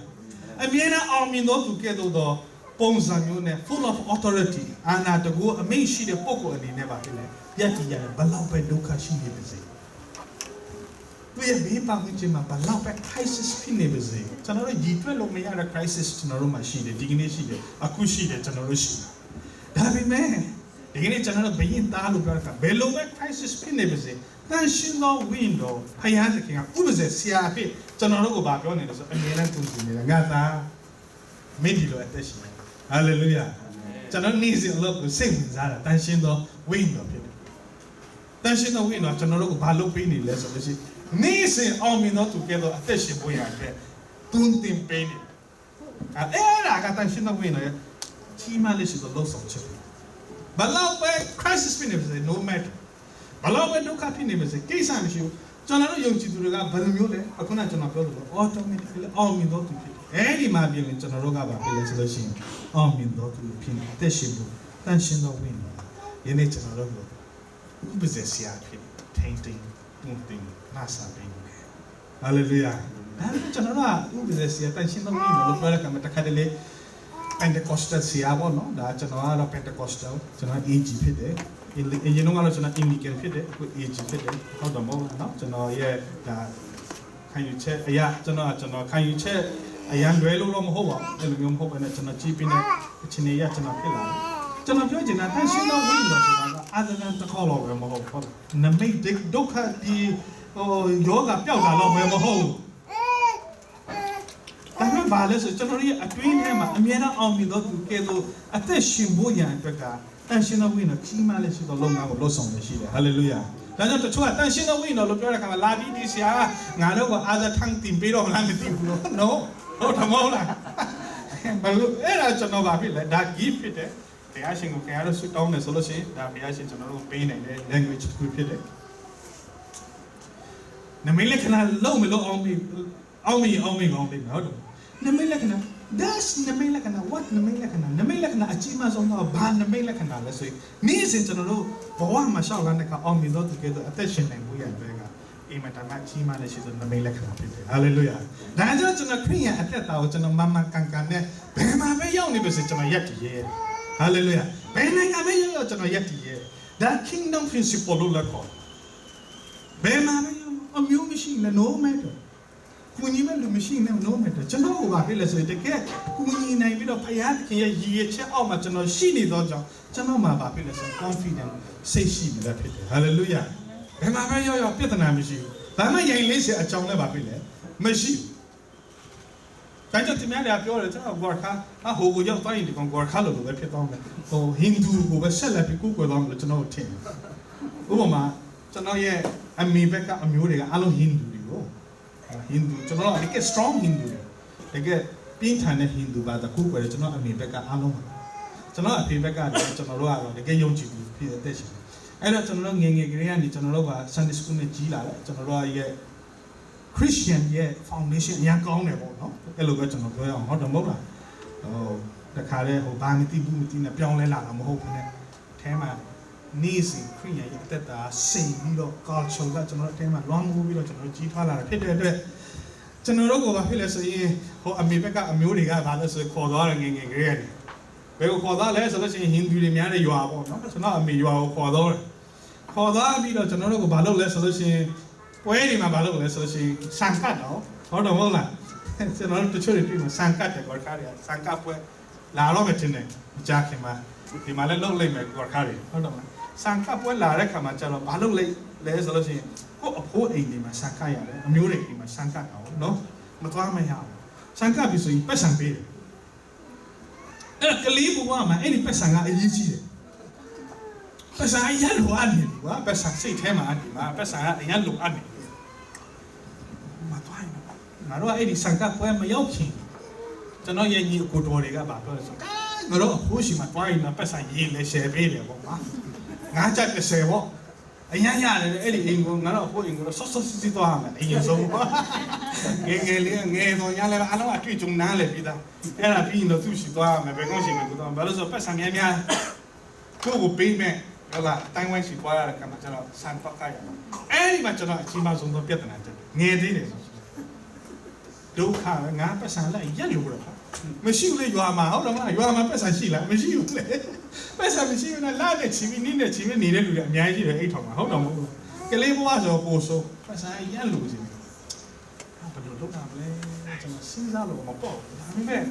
ာအမြဲတမ်းအောင်မြင်သောသူကဲ့သို့သောပုံစံမျိုးနဲ့ full of authority အာနာတကူအမိန့်ရှိတဲ့ပုဂ္ဂိုလ်အနေနဲ့ပါဖြစ်တယ်ပြတ်ကြည့်ရတယ်ဘလောက်ပဲဒုက္ခရှိနေပါစေသူရဲ့ဘေးပတ်ဝန်းကျင်မှာဘလောက်ပဲ crisis ဖြစ်နေပါစေကျွန်တော်တို့ရည်တွက်လို့မရတဲ့ crisis ကျွန်တော်တို့မှာရှိတယ်ဒီကနေ့ရှိတယ်အခုရှိတယ်ကျွန်တော်တို့ရှိတယ်ဒါပေမဲ့ဒီကနေ့ကျွန်တော်တို့ဘယင်သားလို့ပြောတာဘယ်လိုပဲ crisis ဖြစ်နေပါစေတန်ရှင်းသော window ဖယားသခင်ကဥပဇေဆရာအဖြစ်ကျွန်တော်တို့ကိုပြောနေတယ်ဆိုအမြဲတမ်းသူစီနေတာငါသားမင်းဒီလိုအသက်ရှင် hallelujah ကျွန်တော်နေ့စဉ်လို့စိတ်ဝင်စားတာတန်ရှင်းသော window ဖြစ်တယ်တန်ရှင်းသော window ကျွန်တော်တို့ကိုဘာလုပ်ပေးနေလဲဆိုလို့ရှိရင်နေ့စဉ်အောင်မြင်သောသူကဲတော့အသက်ရှင်ဖို့ရတဲ့တွန်းတင်ပေးနေအဲ့ဒါကတန်ရှင်းသော window ရဲ့ကြီးမားလေးရှိသောလို့ဆောင်ချက်ဘလောက်ပဲ crisis ဖြစ်နေပါစေ no matter ဘလောက်ပဲဒုက္ခဖြစ်နေပါစေကိစ္စမရှိဘူးကျွန်တော်တို့ယုံကြည်သူတွေကဘယ်လိုမျိုးလဲအခုနကကျွန်တော်ပြောလို့ automatically အောင်မြင်တော့သူဖြစ်တယ်အဲ့ဒီမှာပြင်ရင်ကျွန်တော်တို့ကပါပြင်လို့ဆိုလို့ရှိရင်အောင်မြင်တော့သူဖြစ်တယ်တက်ရှင်ဖို့တန်ရှင်းတော့ဝင်တော့ယနေ့ကျွန်တော်တို့ကိုဥပဇေဆရာဖြစ်ထိန်တိန်တွန်းတင်နာစာပေးနေတယ် hallelujah ဒါနဲ့ကျွန်တော်တို့ကဥပဇေဆရာတန်ရှင်းတော့ဝင်လို့ပြောရကမှတခါတလေ Pentecostal ဆရာပေါ့နော်ဒါကျွန်တော်ကတော့ Pentecostal ကျွန်တော် AG ဖြစ်တယ်အရင်တော့ကျွန်တော် Anglican ဖြစ်တယ်အခု AG ဖြစ်တယ်ဟုတ်တယ်မဟုတ်လားနော်ကျွန်တော်ရဲ့ဒါခံယူချက်အရာကျွန်တော်ခံယူချက်အရန်လွဲလို့တော့မဟုတ်ပါဘူးအဲ့လိုမျိုးမဟုတ်ဘဲနဲ့ကျွန်တော်ကြည်ပြီးနေအချင်းတွေရကျွန်တော်ဖြစ်လာတယ်ကျွန်တော်ပြောချင်တာတန်ရှင်းသောဝိညာဉ်ဆိုတာကအာသနန်တစ်ခေါက်တော့ပဲမဟုတ်ဘူးနမိတ်ဒုက္ခဒီယောဂပျောက်တာတော့ပဲမဟုတ်ဘူးဒါမှမဟုတ်လဲဆိုကျွန်တော်ရဲ့အတွင်းထဲမှာအမြဲတမ်းအောင်မြင်သောသူကဲသို့အသက်ရှင်ဖို့ရန်အတွက်ကတန်ရှင်းသောဝိညာဉ်ကြီးမားလေးရှိသောလုပ်ငန်းကိုလုပ်ဆောင်နေရှိတယ်ဟာလေလုယာဒါကြောင့်တချို့ကတန်ရှင်းသောဝိညာဉ်လို့ပြောတဲ့အခါမှာလာပြီးဒီဆရာငါတို့ကအာသထန်းတင်ပြီးတော့မလားမသိဘူးလို့ no ဟုတ်တယ်မဟုတ်လားဘယ်လိုအဲ့ဒါကျွန်တော်ပါဖြစ်လဲဒါ gift ဖြစ်တယ်ဘုရားရှင်ကိုခင်ဗျားတို့ဆွတောင်းတယ်ဆိုလို့ရှိရင်ဒါဘုရားရှင်ကျွန်တော်တို့ပေးနိုင်တဲ့ language တစ်ခုဖြစ်တယ်နမိတ်လက္ခဏာလုံးမလို့အောင်ပြီဟုတ်တယ်နမိတ်လက္ခဏာ that's နမိတ်လက္ခဏာ what နမိတ်လက္ခဏာနမိတ်လက္ခဏာအကြီးမားဆုံးတော့ဘာနမိတ်လက္ခဏာလဲဆိုရင်နေ့စဉ်ကျွန်တော်တို့ဘဝမှာရှောက်လာတဲ့အခါအောင်မြင်သောသူကဲ့သို့အသက်ရှင်နိုင်ဖို့ရတဲ့ကအိမ်မှာတမန်ကြီးမားတဲ့ရှိသောနမိတ်လက္ခဏာဖြစ်တယ် hallelujah ဒါကြောင့်ကျွန်တော်ခရိယံအသက်တာကိုကျွန်တော်မမကန်ကန်နဲ့ဘယ်မှာပဲရောက်နေပါစေကျွန်တော်ရက်တည်ရဲ hallelujah ဘယ်နိုင်ငံပဲရောက်ကျွန်တော်ရက်တည်ရဲဒါ kingdom principle လို့လည်းခေါ်ဘယ်မှာပဲအမျိုးမရှိနဲ့ no matter ကူညီမဲ့လူမရှိနဲ့ no matter ကျွန်တော်ကဘာဖြစ်လဲဆိုရင်တကယ်ကူညီနိုင်ပြီးတော့ဖယားသခင်ရဲ့ရည်ရချက်အောက်မှာကျွန်တော်ရှိနေတော့ကြောင့်ကျွန်တော်မှာဘာဖြစ်လဲဆိုရင် confident စိတ်ရှိနေတာဖြစ်တယ် hallelujah ဘယ်မှာပဲရောက်ပြဿနာမရှိဘူးဒါမှရင်လေးစေအကြောင်းလည်းဘာဖြစ်လဲမရှိဘူးဒါကြောင့်ဒီများလည်းပြောတယ်ကျွန်တော်ဂေါ်ခါဟိုကိုရောက်တိုင်းဒီကောင်ဂေါ်ခါလို့ပဲဖြစ်တော့မယ်ဟိုဟိန္ဒူကိုပဲဆက်လက်ပြီးကိုယ်ကိုယ်တော့လို့ကျွန်တော်ထင်တယ်ဥပမာကျွန်တော်ရဲ့အမေဘက်ကအမျိုးတွေကအလုံးဟိန္ဒူတွေကိုဟိန္ဒူကျွန်တော်ကတကယ် strong ဟိန္ဒူတကယ်ပြင်းထန်တဲ့ဟိန္ဒူဘာသာကိုယ်ကိုယ်ကျွန်တော်အမေဘက်ကအလုံးကျွန်တော်အဖေဘက်ကလည်းကျွန်တော်တို့ကတော့တကယ်ယုံကြည်သူဖြစ်တဲ့ရှင်အဲ့တော့ကျွန်တော်တို့ငယ်ငယ်ကလေးကနေကျွန်တော်တို့က Sunday School နဲ့ကြီးလာတယ်ကျွန်တော်တို့ရဲ့ Christian ရဲ့ foundation အများကောင်းတယ်ပေါ့နော်အဲ့လိုပဲကျွန်တော်ပြောရအောင်ဟုတ်တယ်မဟုတ်လားဟိုတခါလေဟိုဘာမသိဘူးမသိနဲ့ပြောင်းလဲလာတာမဟုတ်ဘူးနဲ့အဲမှာနေ့စဉ် Christian ရဲ့အသက်တာစိတ်ပြီးတော့ culture ကကျွန်တော်တို့အဲမှာလွှမ်းမိုးပြီးတော့ကျွန်တော်တို့ကြီးထွားလာတာဖြစ်တဲ့အတွက်ကျွန်တော်တို့ကဘာဖြစ်လဲဆိုရင်ဟိုအမေဘက်ကအမျိုးတွေကဘာလဲဆိုခေါ်သွားတယ်ငယ်ငယ်ကလေးကနေဘယ်ကိုခေါ်သွားလဲဆိုလို့ရှိရင်ဟိန္ဒူတွေများတဲ့ရွာပေါ့နော်ကျွန်တော်အမေရွာကိုခေါ်သွားတယ်ခေါ်သွားပြီးတော့ကျွန်တော်တို့ကဘာလုပ်လဲဆိုလို့ရှိရင်ပွဲတွေမှာဘာလုပ်လဲဆိုလို့ရှိရင်ဆန်ကတ်တော့ဟုတ်တယ်မဟုတ်လားကျွန်တော်တို့တချို့တွေတွေ့မှာဆန်ကတ်တယ်ကော်ခါတွေဆန်ကတ်ပွဲလာတော့မှတင်တယ်ကြားခင်မှာဒီမှာလည်းလုပ်လိုက်မယ်ကော်ခါတွေဟုတ်တယ်မလားဆန်ကတ်ပွဲလာတဲ့ခါမှာကျတော့ဘာလုပ်လိုက်လဲဆိုလို့ရှိရင်ကိုအဖိုးအိမ်တွေမှာဆန်ကတ်ရတယ်အမျိုးတွေအိမ်မှာဆန်ကတ်တာဟုတ်နော်မသွားမရဘူးဆန်ကတ်ပြီဆိုရင်ပတ်ဆံပေးတယ်အဲ့ကလေးဘဝမှာအဲ့ဒီပတ်ဆံကအရေးကြီးတယ်ပတ်ဆံအရန်လိုအပ်နေပြီကွာပတ်ဆံစိတ်ထဲမှာအပ်ဒီမှာပတ်ဆံကအရန်လိုအပ်နေမသွားရင်ငါတို့အဲ့ဒီဆန်ကပွဲမရောက်ခင်ကျွန်တော်ရဲ့ညီအကိုတော်တွေကဗာပြောတယ်ဆိုငါတို့အဖိုးရှိမှသွားရင်ပတ်ဆံရေးလဲရှယ်ပေးတယ်ပေါ့ကွာငါကြက်30ပေါ့အရန်ရတယ်အဲ့ဒီအိမ်ကိုငါတို့အဖိုးအိမ်ကိုဆော့ဆော့စီသွားမယ်အရင်ဆုံးပေါ့ငယ်ငယ်လေးငယ်တော့ညာလဲအလုံးအတွေ့အကြုံနားလဲပြီးသားအဲ့ဒါပြီးရင်တော့သူ့ရှိသွားမယ်ဘယ်ကောင်းရှိမယ်ကိုတော့ဘာလို့ဆိုပတ်ဆံများများကိုကိုပေးမယ် ဟုတ်လားအတိုင်းဝိုင်းစီပွားရတဲ့ကံမှာကျွန်တော်ဆန်တော့ကြရအောင်အဲ့ဒီမှာကျွန်တော်အကြီးမားဆုံးသောပြဿနာချက်ငယ်သေးတယ်ဒုက္ခပဲငါပတ်စံလိုက်ရက်လို့တော့မရှိဘူးလေရွာမှာဟုတ်တယ်မလားရွာမှာပတ်စံရှိလားမရှိဘူးလေပတ်စံမရှိဘူးလားလာတဲ့ချီမီနင်းနဲ့ချီမီနေတဲ့လူတွေအများကြီးတယ်အိတ်ထောင်မှာဟုတ်တယ်မဟုတ်လားကလေးဘဝဆိုပို့ဆိုပတ်စံရက်လို့စီဘယ်လိုလုပ်တာမလဲကျွန်တော်စဉ်းစားလို့မပေါ့ဒါပေမဲ့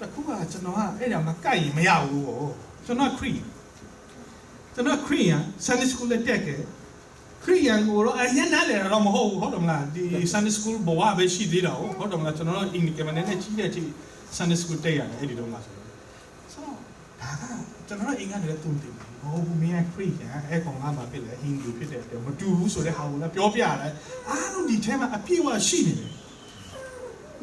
တခုကကျွန်တော်ကအဲ့ဒါမှကြိုက်ရင်မရဘူးကိုကျွန်တော်ခရီးရန် Sunday school နဲ့တက်ခဲ့ခရီးရန်ကိုတော့အရင်နားလေတော့မဟုတ်ဘူးဟုတ်တယ်မလားဒီ Sunday school ဘဝပဲရှိသေးတာဟုတ်တယ်မလားကျွန်တော်အင်္ဂလိပ်ကမနဲ့ကြီးတဲ့အထိ Sunday school တက်ရတယ်အဲ့ဒီတော့မှဆိုတော့ဒါကကျွန်တော်အင်္ဂလိပ်လည်းတုံ့တင်ဟိုဘူးမင်းခရီးရန်အဲ့ကောင်ကမှဖြစ်လေဟိန္ဒူဖြစ်တဲ့အတွက်မတူဘူးဆိုတဲ့ဟာကိုလည်းပြောပြရတယ်အားလုံးဒီထဲမှာအပြည့်အဝရှိနေတယ်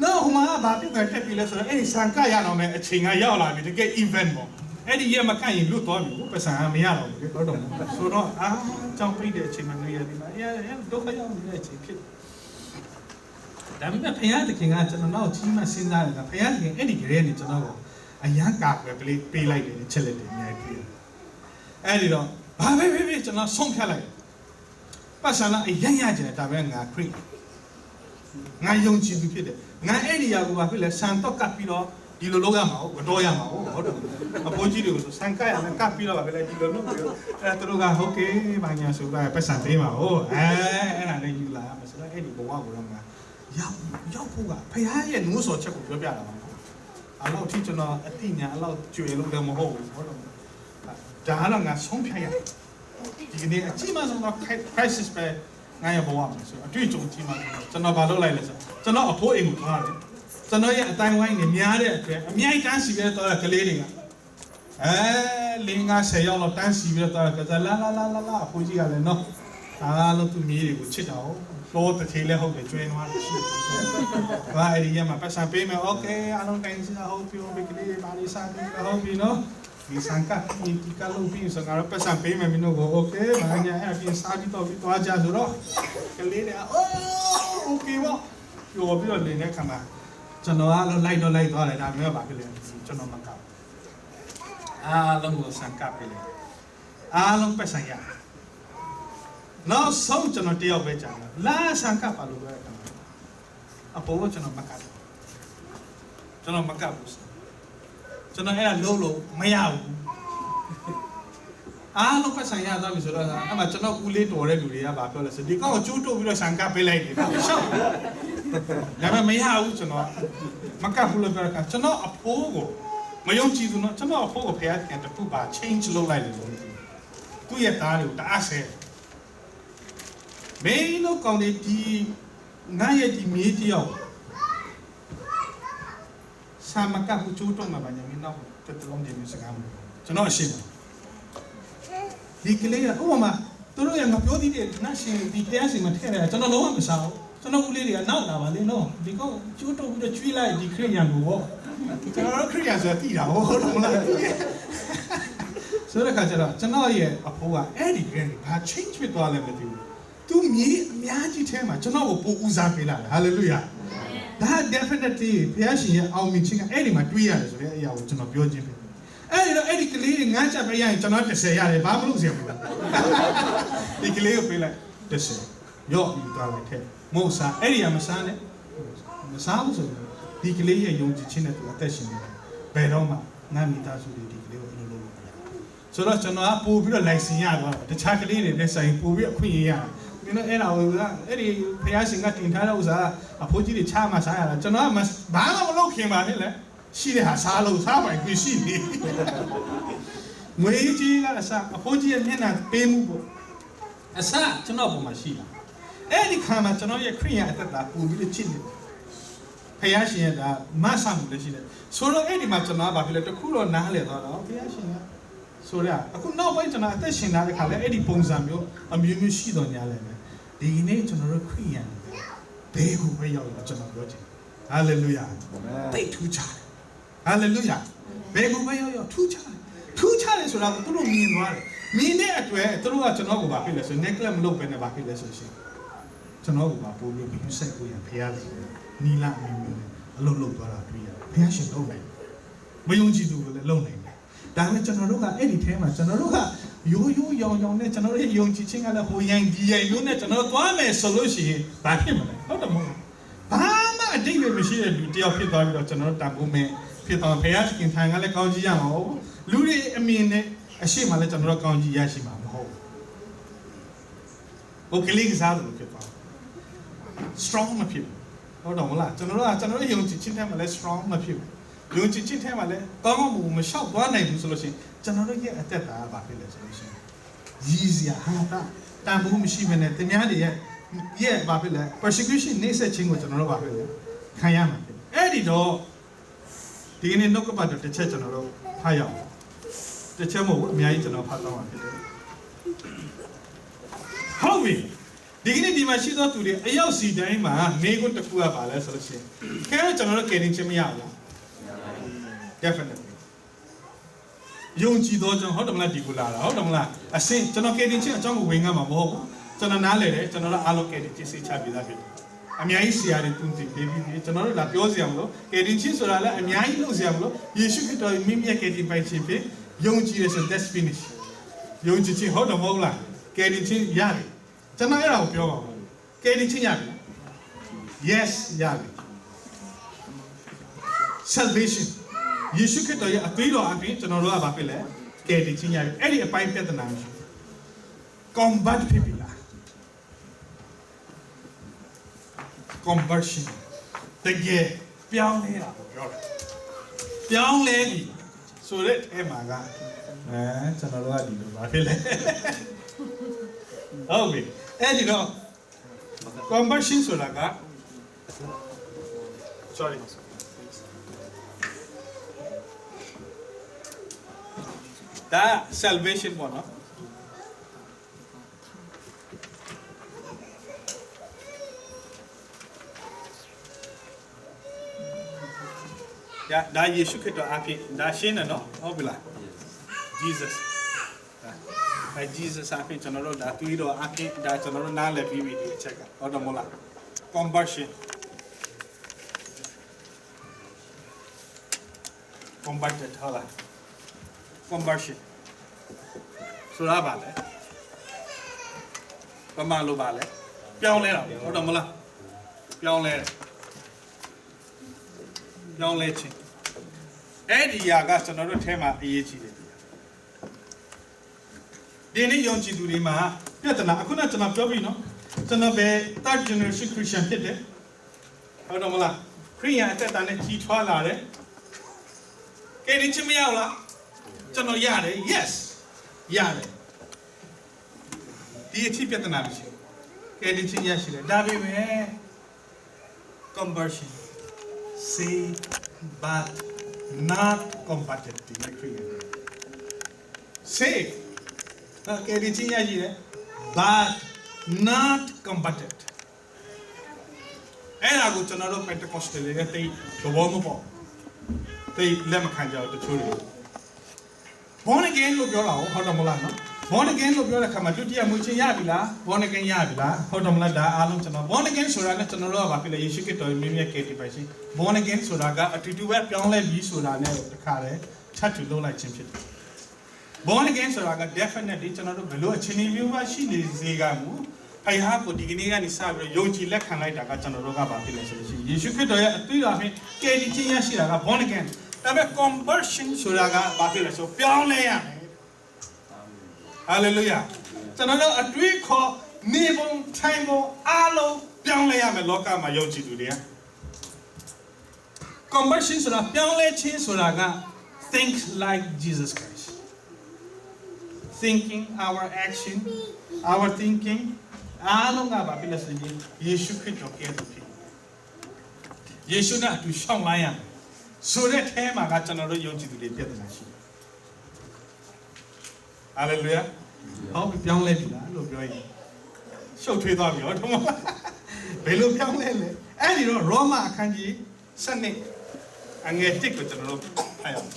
နော်ဟိုမှာဘာဖြစ်ခဲ့တက်ပြီလဲဆိုတော့အဲ့ဒီစံကရအောင်မဲ့အချိန်ကရောက်လာပြီတကယ် event ပေါ့အဲ့ဒီရက်မကန့်ရင်လွတ်သွားပြီဘယ်ဆံမရတော့ဘူးဟုတ်တော့ဆိုတော့ကြောင်ပြိတဲ့အချိန်မှာနေရဒီမှာဒုက္ခရောက်နေတဲ့အချိန်ဖြစ်ဒါပေမဲ့ဖခင်တခင်ကကျွန်တော်တို့ကြီးမှစဉ်းစားတယ်ကဖခင်တခင်အဲ့ဒီကြဲနေကျွန်တော်ကိုအရန်ကာပဲပေးလိုက်တယ်ချက်လက်တယ်အများကြီးအဲ့ဒီတော့ဘာပဲကျွန်တော်ဆုံးဖြတ်လိုက်ပတ်စံလာအရန်ရကြတယ်ဒါပဲငါခရစ်ငါယုံကြည်သူဖြစ်တယ်ငါအဲ့ဒီယာကိုဘာဖြစ်လဲဆန်တော့ကပ်ပြီးတော့ဒီလိုလုပ်ရမှာဟုတ်တော့ရမှာဟုတ်တယ်အဖိုးကြီးတွေကိုဆန်ကပ်ရမယ်ကပ်ပြီးတော့ပဲလေဒီလိုလုပ်ပြီးတော့အဲ့သူတို့ကဟုတ်ကဲ့ဘာညာဆိုတော့ပတ်စံပေးမှာဟုတ်အဲ့ဒါလည်းယူလာရမှာဆိုတော့အဲ့ဒီဘဝကိုတော့ငါရောက်ဖို့ကဖခင်ရဲ့နှိုးဆော်ချက်ကိုပြောပြတာပါအလောက်ထိကျွန်တော်အတိညာအလောက်ကျွေလို့လည်းမဟုတ်ဘူးဟုတ်တယ်ဒါကတော့ငါဆုံးဖြတ်ရဒီနေ့အချိန်မှဆုံးတော့ crisis ပဲငါရဘဝမှာဆိုအတွေ့အကြုံကြီးမှကျွန်တော်ဘာလုပ်လိုက်လဲဆိုကျွန်တော်အဖိုးအိမ်ကိုထားတယ်ကျွန်တော်ရဲ့အတိုင်းဝိုင်းနေများတဲ့အတွက်အမြိုက်တန်းစီပဲတော့ကလေးတွေက50ရောက်တော့တန်းစီပဲတော့ကစားလာအဖိုးကြီးကလည်းနော်အားလုံးသူမြေးတွေကိုချစ်တာဟုတ်တော့တစ်ချိန်လဲဟုတ်တယ်ကျွေးသွားတယ်ရှိတယ်ဘာအဲ့ဒီရမှာပတ်စံပေးမယ်โอเคအားလုံးတိုင်းစီဟုတ်ပြီဘယ်ကလေးပါလိစားပြီဟုတ်ပြီနော်ဒီစံကဒီကလုံးပြီးဆိုတော့ပတ်စံပေးမယ်မင်းတို့ကိုโอเคဘာညာအဲ့ဒီစားပြီးတော့ပြီးသွားကြဆိုတော့ကလေးတွေကโอเคပေါ့ပြောပြီးတော့လင်းတဲ့ခါမှာကျွန်တော်ကတော့လိုက်သွားတယ်ဒါမျိုးပါဖြစ်လေကျွန်တော်မကောက်အားလုံးကိုစံကပ်ပြလေအားလုံးပတ်စံရနောက်ဆုံးကျွန်တော်တယောက်ပဲကြာလာစံကပ်ပါလို့ပြောတယ်အပေါ်ကကျွန်တော်မကပ်ဘူးကျွန်တော်အဲ့ဒါလို့မရဘူးအားလုံးပတ်စံရသွားပြီဆိုတော့အဲ့မှာကျွန်တော်ဦးလေးတော်တဲ့လူတွေကဘာပြောလဲဆိုဒီကောင်ကိုကျိုးတုပ်ပြီးတော့စံကပ်ပေးလိုက်တယ်ရှောက်ဒါပေမဲ့မရဘူးကျွန်တော်မကပ်ဘူးလို့ပြောတာကျွန်တော်အဖိုးကိုမယုံကြည်ဘူးနော်ကျွန်တော်အဖိုးကိုဖခင်တခုပါ change လုပ်လိုက်တယ်လို့သူ့ရဲ့သားတွေကိုတအားဆဲမင်းတို့ကောင်းတဲ့ဒီငါရဲ့ဒီမြေးတယောက်ဆာမကပ်ဘူးကျိုးတုံးမှာပါညာမင်းတော့တော်တော်ကြီးမျိုးစကားကျွန်တော်အရှင်းဒီကလေးကဥပမာသူတို့ရငါပြောသေးတယ်နတ်ရှင်ဒီတရားရှင်မှာထည့်တယ်ကျွန်တော်လုံးဝမစားဘူးကျွန်တော်ဦးလေးတွေကနောက်လာပါလေနော်ဒီကောင်ကျိုးတုံးပြီးတော့ကျွေးလိုက်ဒီခရစ်ယာန်ကိုပေါ့ကျွန်တော်ခရစ်ယာန်ဆိုတာသိတာဟုတ်တော့မလားဆိုတော့ကကျွန်တော်ရဲ့အဖိုးကအဲ့ဒီကလေးဘာ change ဖြစ်သွားလဲမသိဘူးသူမြေအများကြီးထဲမှာကျွန်တော်ကိုပို့ဦးစားပေးလာတယ် hallelujah ဒါ definitely ဘုရားရှင်ရဲ့အောင်မြင်ခြင်းကအဲ့ဒီမှာတွေးရတယ်ဆိုတဲ့အရာကိုကျွန်တော်ပြောခြင်းဖြစ်အဲ့ဒီကလေးငန်းချက်ပေးရရင်ကျွန်တော်30ရတယ်ဘာမလုပ်စရာမလိုဒီကလေးကိုပေးလိုက်30ရော့ပြီးသွားလိုက်တဲ့မဟုတ်စားအဲ့ဒီကမစားနဲ့မစားဘူးဆိုရင်ဒီကလေးရဲ့ယုံကြည်ခြင်းနဲ့သူအသက်ရှင်နေတယ်ဘယ်တော့မှငါမိသားစုတွေဒီကလေးကိုအလုပ်လုပ်လို့မရဘူးဆိုတော့ကျွန်တော်ကပို့ပြီးတော့လိုက်စင်ရသွားတယ်တခြားကလေးတွေနဲ့ဆိုင်ပို့ပြီးအခွင့်အရေးရတယ်မင်းတို့အဲ့ဒါကိုအဲ့ဒီဖះရှင်ကတင်ထားတဲ့ဥစ္စာအဖိုးကြီးတွေချမှစားရတာကျွန်တော်ကဘာမှမလုပ်ခင်ပါနဲ့လေရှိတဲ့ဟာစားလို့စားပိုင်ခွင့်ရှိနေငွေကြီးကအစားအဖိုးကြီးရဲ့မျက်နှာပေးမှုပေါ့အစားကျွန်တော်ပုံမှာရှိတာအဲ့ဒီခါမှာကျွန်တော်ရဲ့ခရိယာအသက်တာပူပြီးတော့ချစ်နေဖះရှင်ရဲ့ဒါမဆာမှုလည်းရှိတယ်ဆိုတော့အဲ့ဒီမှာကျွန်တော်ကဘာဖြစ်လဲတခုတော့နားလည်သွားတော့ဖះရှင်ကဆိုရအခုနောက်ပိုင်းကျွန်တော်အသက်ရှင်လာတဲ့ခါလဲအဲ့ဒီပုံစံမျိုးအမျိုးမျိုးရှိတော်ညာလဲဒီနေ့ကျွန်တော်တို့ခရိယာဘယ်ကိုပဲရောက်လာကျွန်တော်ပြောချင်ဟာလေလုယာတိတ်ထူးခြားဟာလေလုယာဘယ်ကိုပဲရောက်ထူးခြားတယ်ဆိုတာကိုသူတို့မြင်သွားတယ်မြင်တဲ့အတွက်သူတို့ကကျွန်တော်ကိုဘာဖြစ်လဲဆို necklace မလုပ်ဘဲနဲ့ဘာဖြစ်လဲဆိုရှင်ကျွန်တော်ကပို့ပြီးပြီးဆက်ကိုရဖះစီနီလာမျိုးမျိုးအလုံးလုံးသွားတာတွေ့ရတယ်ဖះရှင်လုံးနိုင်မယုံကြည်သူကလည်းလုံးနိုင်တယ် ဒါပေမဲ့ကျွန်တော်တို့ကအဲ့ဒီထဲမှာကျွန်တော်တို့ကရိုးရိုးရောင်ရောင်နဲ့ကျွန်တော်တို့ယုံကြည်ခြင်းကလည်းဟိုရိုင်းဒီရိုင်းလို့နဲ့ကျွန်တော်တို့သွားမယ်ဆိုလို့ရှိရင်ဘာဖြစ်မလဲဟုတ်တယ်မဟုတ်ဘာမှအတိတ်ပဲမရှိတဲ့လူတယောက်ဖြစ်သွားပြီးတော့ကျွန်တော်တို့တန်ဖိုးမယ်ဖြစ်သွားဖခင်ခင်ထိုင်ကလည်းကောင်းကြီးရမှာဟုတ်လူတွေအမြင်နဲ့အရှိမှလည်းကျွန်တော်တို့ကောင်းကြီးရရှိမှာမဟုတ်ဘုကလေးကစားတယ်လို့ဖြစ်သွား strong မဖြစ်ဟုတ်တော့မလားကျွန်တော်တို့ယုံကြည်ခြင်းထဲမှာလည်း strong မဖြစ်ယုံကြည်ခြင်းထဲမှာလည်းကောင်းကောင်းမရှောက်သွားနိုင်ဘူးဆိုလို့ရှိရင်ကျွန်တော်တို့ရဲ့အသက်တာကဘာဖြစ်လဲဆိုလို့ရှိရင်ရည်စရာဟာတာတန်ဖိုးမရှိဘဲနဲ့တင်များတွေရဲ့ဘာဖြစ်လဲ persecution နေဆက်ခြင်းကိုကျွန်တော်တို့ဘာဖြစ်လဲခံရမှာဖြစ်အဲ့ဒီတော့ဒီကနေ့နှုတ်ကပတ်တော်တစ်ချက်ကျွန်တော်တို့ဖတ်ရအောင်တစ်ချက်မဟုတ်ဘူးအများကြီးကျွန်တော်ဖတ်တော့မှာဖြစ်တယ်ဟုတ်ပြီဒီကနေ့ဒီမှာရှိသောသူတွေအရောက်စီတိုင်းမှာနေကိုတစ်ခုကပါလဲဆိုလို့ရှိရင်ခဲတော့ကျွန်တော်တို့ကယ်တင်ခြင်းမရဘူးလား definitely ယုံကြည်သောကြောင့်ဟုတ်တယ်မလားဒီကိုလာတာဟုတ်တယ်မလားအစင်ကျွန်တော်ကယ်တင်ခြင်းအကြောင်းကိုဝင်ငါမှာမဟုတ်ဘူးကျွန်တော်နားလေတယ်ကျွန်တော်တို့အားလုံးကယ်တင်ခြင်းစိတ်ချပြီးသားဖြစ်တယ်အများကြီးဆရာတွေတူးတည်ပေးပြီးကျွန်တော်တို့လာပြောစရာမလိုကယ်တင်ခြင်းဆိုတာလည်းအများကြီးလုပ်စရာမလိုယေရှုခရစ်တော်မိမိရဲ့ကယ်တင်ပိုင်ခြင်းဖြစ်ယုံကြည်ရဆို that's finish ယုံကြည်ခြင်းဟုတ်တယ်မဟုတ်လားကယ်တင်ခြင်းရတယ်ကျွန်တော်အဲ့ဒါကိုပြောပါဦးကယ်တင်ခြင်းရတယ် yes ရတယ် salvation ယေရှုခရစ်တော်ရဲ့အသွေးတော်အပြင်ကျွန်တော်တို့ကဘာဖြစ်လဲကယ်တင်ခြင်းရတယ်အဲ့ဒီအပိုင်းပြဿနာမရှိ combat ဖြစ်ပြီလား conversion တကယ်ပြောင်းလဲတာကိုပြောတယ်ပြောင်းလဲပြီဆိုတဲ့အဲ့မှာကကျွန်တော်တို့ကဒီလိုဘာဖြစ်လဲဟုတ်ပြီအဲ့ဒီတော့ conversion ဆိုတာက sorry ဒါ salvation ပေါ့နော်ဒါယေရှုခရစ်တော်အဖြစ်ဒါရှင်းတယ်နော်ဟုတ်ပြီလား Jesus အဲ Jesus အဖြစ်ကျွန်တော်တို့ဒါတွေ့တော့အဖြစ်ဒါကျွန်တော်တို့နားလည်ပြီးပြီဒီချက်ကဟုတ်တယ်မလား conversion converted ဟုတ်လား conversion ဆိုတာဘာလဲဘာမှလို့ပါလဲပြောင်းလဲတာဟုတ်တယ်မလားပြောင်းလဲခြင်းအဲ့ဒီຢာကကျွန်တော်တို့ထဲမှာအရေးကြီးတယ်ဒီနေ့ယုံကြည်သူတွေမှာပြဿနာအခုနကကျွန်တော်ပြောပြီနော်ကျွန်တော်ပဲ third generation Christian ဖြစ်တယ်ဟုတ်တယ်မလားခရိယာအသက်တာနဲ့ကြီးထွားလာတယ်ကဲဒီချင်းမရောက်လားကျွန်တော်ရတယ် yes ရတယ်ဒီအဖြစ်ပြဿနာမရှိဘူးကဲဒီချင်းရရှိတယ်ဒါပေမဲ့ conversion saved but not compatible with Christian saved ကဲဒီချင်းရရှိတယ် but not compatible အဲ့ဒါကိုကျွန်တော်တို့ Pentecostal တွေတိတ်သဘောမပေါက်တိတ်လက်မခံကြဘူးတချို့တွေ born again လို့ပြောတာဟုတ်တယ်မလားနော် born again လို့ပြောတဲ့အခါမှာဒုတိယမွေးခြင်းရပြီလား born again ရပြီလားဟုတ်တယ်မလားဒါအားလုံးကျွန်တော် born again ဆိုတာနဲ့ကျွန်တော်တို့ကဘာဖြစ်လဲယေရှုခရစ်တော်မြင်မြတ်ကယ်တင်ပါရှင် born again ဆိုတာကအတူတူပဲပြောင်းလဲပြီးဆိုတာနဲ့တခါတည်းထပ်တူလုပ်လိုက်ခြင်းဖြစ်တယ် born again ဆိုတာက definitely ကျွန်တော်တို့ဘယ်လိုအခြေအနေမျိုးမှရှိနေစေကမူဖခင်ကိုဒီကနေ့ကနေစပြီးယုံကြည်လက်ခံလိုက်တာကကျွန်တော်တို့ကဘာဖြစ်လဲဆိုလို့ရှိရင်ယေရှုခရစ်တော်ရဲ့အသွေးတော်ဖြင့်ကယ်တင်ခြင်းရရှိတာက born again ဒါပေမဲ့ conversion ဆိုတာကဘာဖြစ်လဲဆိုပြောင်းလဲရမယ် hallelujah ကျွန်တော်တို့အတွေ့ခေါ်နေပုံထိုင်ပုံအားလုံးပြောင်းလဲရမယ်လောကမှာယုံကြည်သူတွေက conversion ဆိုတာပြောင်းလဲခြင်းဆိုတာက think like Jesus Christ thinking our action our thinking အားလုံးကဘာဖြစ်လဲဆိုရင်ယေရှုခရစ်တော်ကဲ့သို့ဖြစ်ယေရှုနဲ့အတူရှောင်လိုက်ရမယ်ဆိုတဲ့အဲမှာကကျွန်တော်တို့ယုံကြည်သူတွေပြဿနာရှိတယ် hallelujah ဟောပြောင်းလဲပြီလားလို့ပြောရင်ရှုပ်ထွေးသွားပြီဟောတော့ဘယ်လိုပြောင်းလဲလဲအဲ့ဒီတော့ရောမအခန်းကြီး7အငယ်1ကိုကျွန်တော်တို့ဖတ်ရအောင်သ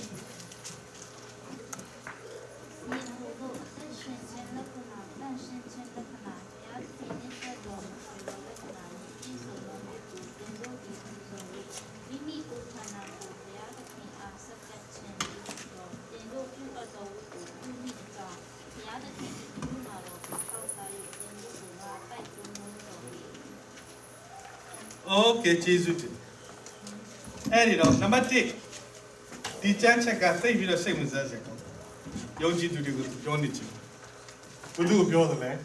Okay, Jesus. Anyway, number 1. The chance I got 3 videos same as that. Young G to do with Johnny. We do pure the land.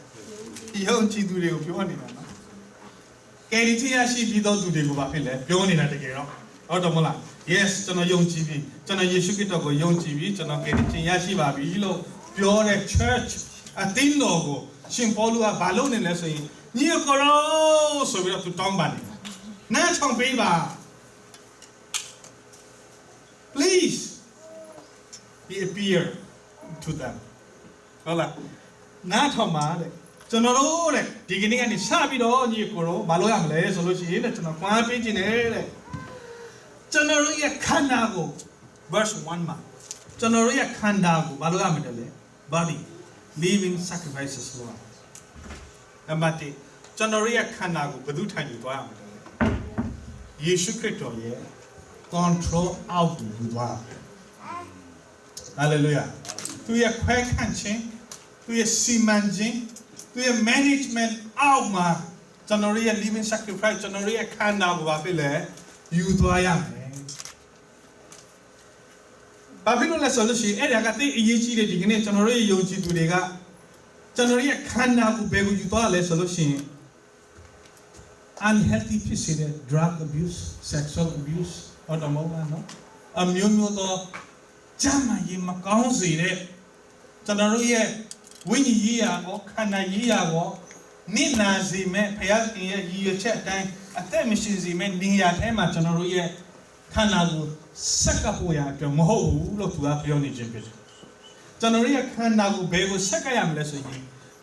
Young G to do with Johnny. Can you see she be done to the Gubapilla? Johnny at the girl. Automola. Yes, Jana Young TV. Jana Yeshukito, Young TV, Jana Kenichi Yashiba, Yilo, pure church, a thin logo, Shimpolua, balloon in lesson. Near Coro, so we have to talk about it. Not paper. Please be appear to them. Hola. Not on my general digging any sabido, Nicoro, Maloyam, solution, and a one page in air. Generally, Kandago, verse 1 month. Generally, Kandago, Maloyam, body, living sacrifices, Lord. Amati, Generally, Kandago, but do tiny diameter. Yeshu Christo, yeah, control out the war. Hallelujah. To your quick handshake, to your seamanaging, to your management out, ma. Generally, living sacrifice, generally, a candle wafile, you do I am. Babylon la solution, Edagate, Yichi, the beginning, generally, Yoji to the ga. Generally, a candle begu you do a solution. Unhealthy physical drug abuse, sexual abuse, or the moment, no? A mutual Jama Yima Council, Tanaruya, Winnie Yia or Kana Yia or Nina Zime, Payaki, year chat time, a time machine Zime, Nia, Emma Tanaruya, Kanagu, Sakapuya, Moho, look to up your Nijim. Tanaruya Kanagu Bego, Sakayam lesson,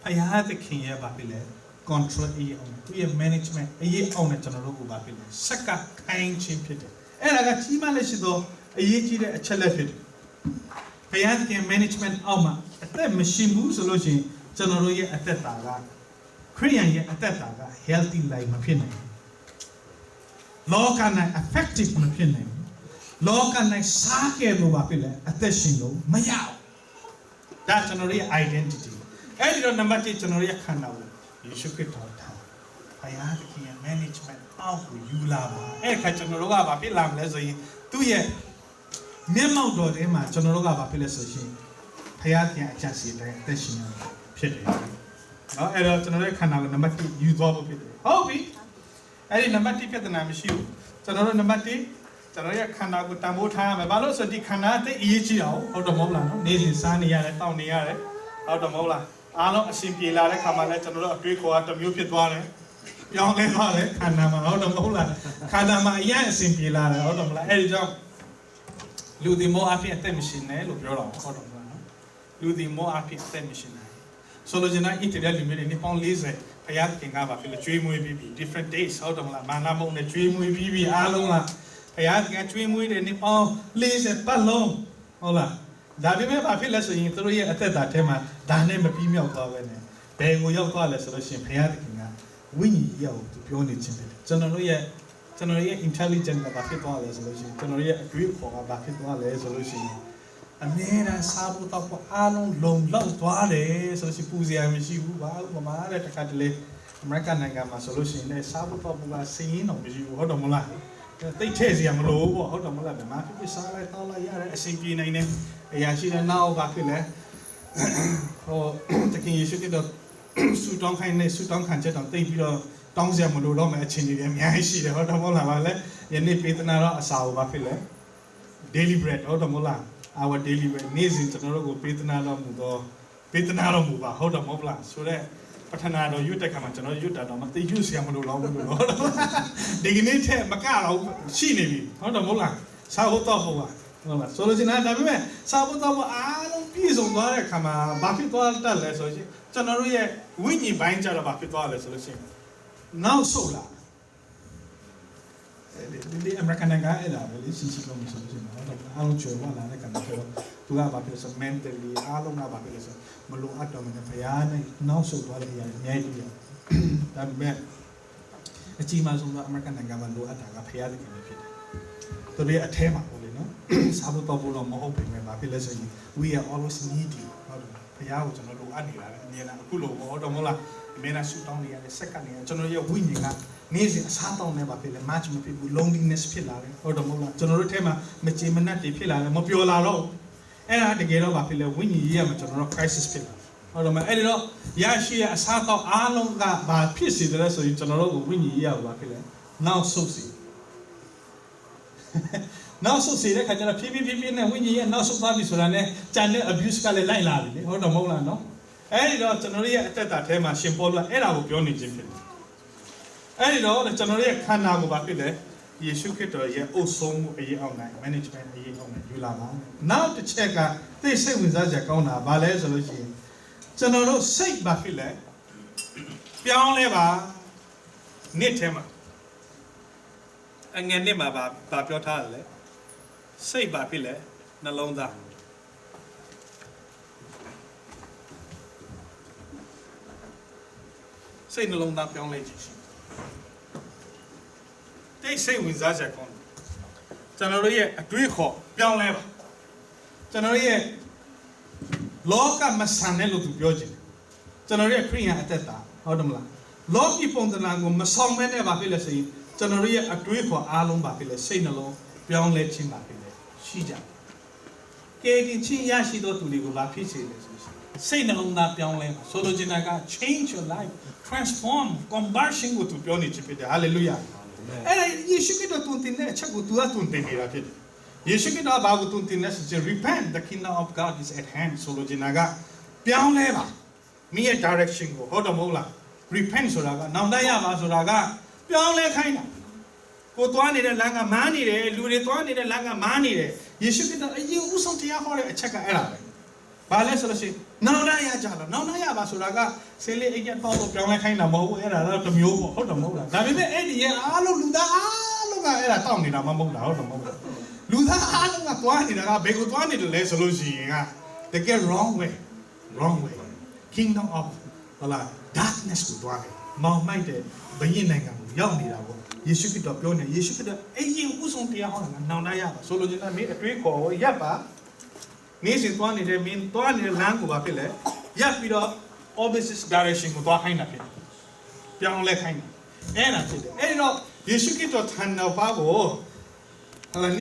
Payat the King Babile. Control a management, a year on a general Babylon. Saka kind chimpit. And I got Tima Lesido, a year a chalefid. Payat management alma, at that machine moves solution, generally at that taga. Korean at that taga, healthy like Mapine. Law can effective Mapine. Law can sake Babylon at the shingle, Mayao. That's generally identity. And your number generally canal. You should get out. I have a management of you lava. A catchanoga, Pilam, Leslie, 2 years. Memo dot Emma, Chanoga, Pilasoshi. Hayati, I just see that she pity. No, I don't know, canal number 2, you double pity. Hobby. I didn't number 2 the name is you. Chanoga number 2, Chanoya Kana with Tamu time, a balance of the Kanate, Ichio, out of Mola, Nation Sania, Townia, out of Mola. Alo simple la kamala channel agree ko atam yu phit twa le yaung le twa le khana ma hout mou la khana ma ayan simple la le hout mala ai di jaung lu di mo aphit athet machine ne lo pyo taw hout mala no lu di mo aphit athet machine ne so lo jina Italy lu mi ni pound 40 phaya kin ga ba phit le chwe mui bi different days hout mala mana mong ne chwe mui bi along la phaya kin chwe mui de ni pound 40 pat long hout la Davime Bafila so in 3 years at that time, Dane Mapimio Governor, Bego Yokola solution, Payadina, Winnie Yo to Pioni generally intelligent about Fitwall solution, generally agree for about Fitwall solution. A man and Sabu top of Alon long Twale, so she Puzia Mishi, Mama, let a catalate, American Nagama solution, a Sabu top of a scene of Mishi, Hodomola. They chase him low, Hodomola, the Mafi, Sala, a CP name. Yashi now Bakile or taking you should get a Sutong kind of Sutong Kanchet on Tape Tongzia Modo matching him. Yashi, the Hotamola Vale, Yeni Petanara, Sao Bakile. Daily bread, Hotamola, our daily bread, Nazin to Norogo, Petanara Mudo, Petanara Muba, Hotamobla, so that Patanado, Utah Kamachano, Utah, they use Yamado. They need Macao, Chini, Hotamola, Sao Topoa. Solution I have met Saboto, I don't piece of water come a bucket dollar solution. Generally, Winnie binds out a bucket dollar solution. Now, solar. The American guy, relationship solution. I don't know one I can tell to have a person mentally, I don't have a person, Malu Atom and Payana, now so well here, that met a Chimas on the American Gamma attack a Payadic. To be a tema. We are always needy. အပ်နေတာလေအမြဲတမ်းအခုလိုဟုတ်တော့မဟုတ်လားအမြဲတမ်းဆူတောင်းနေရတယ်စက္ကန့်နေကျွန်တော်ရဲ့ဝိညာဉ်ကနေ့စဉ်အစားတောင်းနေပါဖြစ်လေ match မဖြစ်ဘူး loneliness ဖြစ်လာတယ်ဟုတ်တော့မဟုတ်လားကျွန်တော်တို့ထဲမှာမကြေမနက်တွေဖြစ်လာတယ်မပျော်လာတော့အဲ့ဒါတကယ်တော့ပါဖြစ်လေဝိညာဉ်ရေးရမှာကျွန်တော်တို့ crisis ဖြစ်လာဟုတ်တော့မအဲ့ဒီတော့ရရှိရအစားတောင်းအားလုံးကဘာဖြစ်စေတယ်ဆိုရင်ကျွန်တော်တို့ကိုဝိညာဉ်ရေးရပါဖြစ်လေနောက်ဆုတ်စီနောက်ဆုတ်စီတဲ့ခါကျတော့ဖြည်းဖြည်းနဲ့ဝိညာဉ်ရေးနောက်ဆုတ်သွားပြီဆိုတာနဲ့ကြံတဲ့ abuse ကလည်းလိုက်လာပြီလေဟုတ်တော့မဟုတ်လားနော်အဲ့ဒီတော့ကျွန်တော်တို့ရဲ့အသက်တာထဲမှာရှင်ပေါလုကအဲ့ဒါကိုပြောနေခြင်းဖြစ်တယ်အဲ့ဒီတော့ကျွန်တော်တို့ရဲ့ခန္ဓာကိုဘာဖြစ်လဲယေရှုခရစ်တော်ရဲ့အုပ်ဆုံးမှုအရေးအောင်နိုင် management အရေးအောင်နိုင်ယူလာပါနောက်တစ်ချက်ကသိစိတ်ဝင်စားချက်ကောင်းတာဘာလဲဆိုလို့ရှိရင်ကျွန်တော်တို့စိတ်ဘာဖြစ်လဲပြောင်းလဲပါနေ့ထဲမှာအငယ်နေ့မှာဘာပြောထားတယ်လဲစိတ်ဘာဖြစ်လဲနှလုံးသားစိတ်နှလုံးသားပြောင်းလဲခြင်းရှိတိတ်စိတ်ဝင်စားချက်ကောင်းကျွန်တော်တို့ရဲ့အတွေးခေါ်ပြောင်းလဲပါကျွန်တော်ရဲ့လောကမဆန်တဲ့လို့သူပြောခြင်းကျွန်တော်ရဲ့ခရိယန်အသက်တာဟုတ်တယ်မလားလောကီပုံသဏ္ဍာန်ကိုမဆောင်မဲနဲ့ပါဖြစ်လဲဆိုရင်ကျွန်တော်ရဲ့အတွေးခေါ်အားလုံးပါဖြစ်လဲစိတ်နှလုံးပြောင်းလဲခြင်းပါဖြစ်လဲရှိကြကဲဒီချင်းရရှိသောသူတွေကိုဘာဖြစ်စေလဲဆိုရင်စိတ်နှလုံးသားပြောင်းလဲဆိုလိုချင်တာက change your life transform conversion ကိုသူပြောနေချင်ဖြစ်တယ် hallelujah အဲ့ဒါယေရှုခရစ်တော်တုန်တင်တဲ့အချက်ကိုသူကတုန်တင်နေတာဖြစ်တယ်ယေရှုခရစ်တော်ဘာကိုတုန်တင်လဲဆိုရင် repent the kingdom of God is at hand ဆိုလိုချင်တာကပြောင်းလဲပါမိရဲ့ direction ကိုဟုတ်တော့မဟုတ်လား repent ဆိုတာကနောင်တရပါဆိုတာကပြောင်းလဲခိုင်းတာကိုသွားနေတဲ့လမ်းကမားနေတယ်လူတွေသွားနေတဲ့လမ်းကမားနေတယ်ယေရှုခရစ်တော်အရင်ဦးဆုံးတရားဟောတဲ့အချက်ကအဲ့ဒါပဲဘာလဲဆိုလို့ရှိရင်နောင်တရကြလားနောင်တရပါဆိုတာကဆေးလေးအိတ်ရက်တော့ပြောင်းလဲခိုင်းတာမဟုတ်ဘူးအဲ့ဒါတော့တစ်မျိုးပေါ့ဟုတ်တယ်မဟုတ်လားဒါပေမဲ့အဲ့ဒီရဲ့အားလုံးလူသားအားလုံးကအဲ့ဒါတောက်နေတာမဟုတ်တာဟုတ်တယ်မဟုတ်လားလူသားအားလုံးကသွားနေတာကဘယ်ကိုသွားနေတယ်လဲဆိုလို့ရှိရင်ကတကယ် wrong way kingdom of ဟုတ်လား darkness ကိုသွားတယ်မောင်မိုက်တဲ့ဘယင်းနိုင်ငံကိုရောက်နေတာပေါ့ယေရှုခရစ်တော်ပြောနေယေရှုခရစ်တော်အရင်ဦးဆုံးတရားဟောတာကနောင်တရပါဆိုလိုချင်တာမင်းအတွေးခေါ်ရပ်ပါနေ့စဉ်သွားနေတဲ့မင်းသွားနေတဲ့လမ်းကိုဘာဖြစ်လဲရပ်ပြီးတော့ opposite direction ကိုသွားခိုင်းတာဖြစ်တယ်ပြောင်းလဲခိုင်းတာအဲ့ဒါဖြစ်တယ်အဲ့တော့ယေရှုခရစ်တော်ထံတော်ဘာကို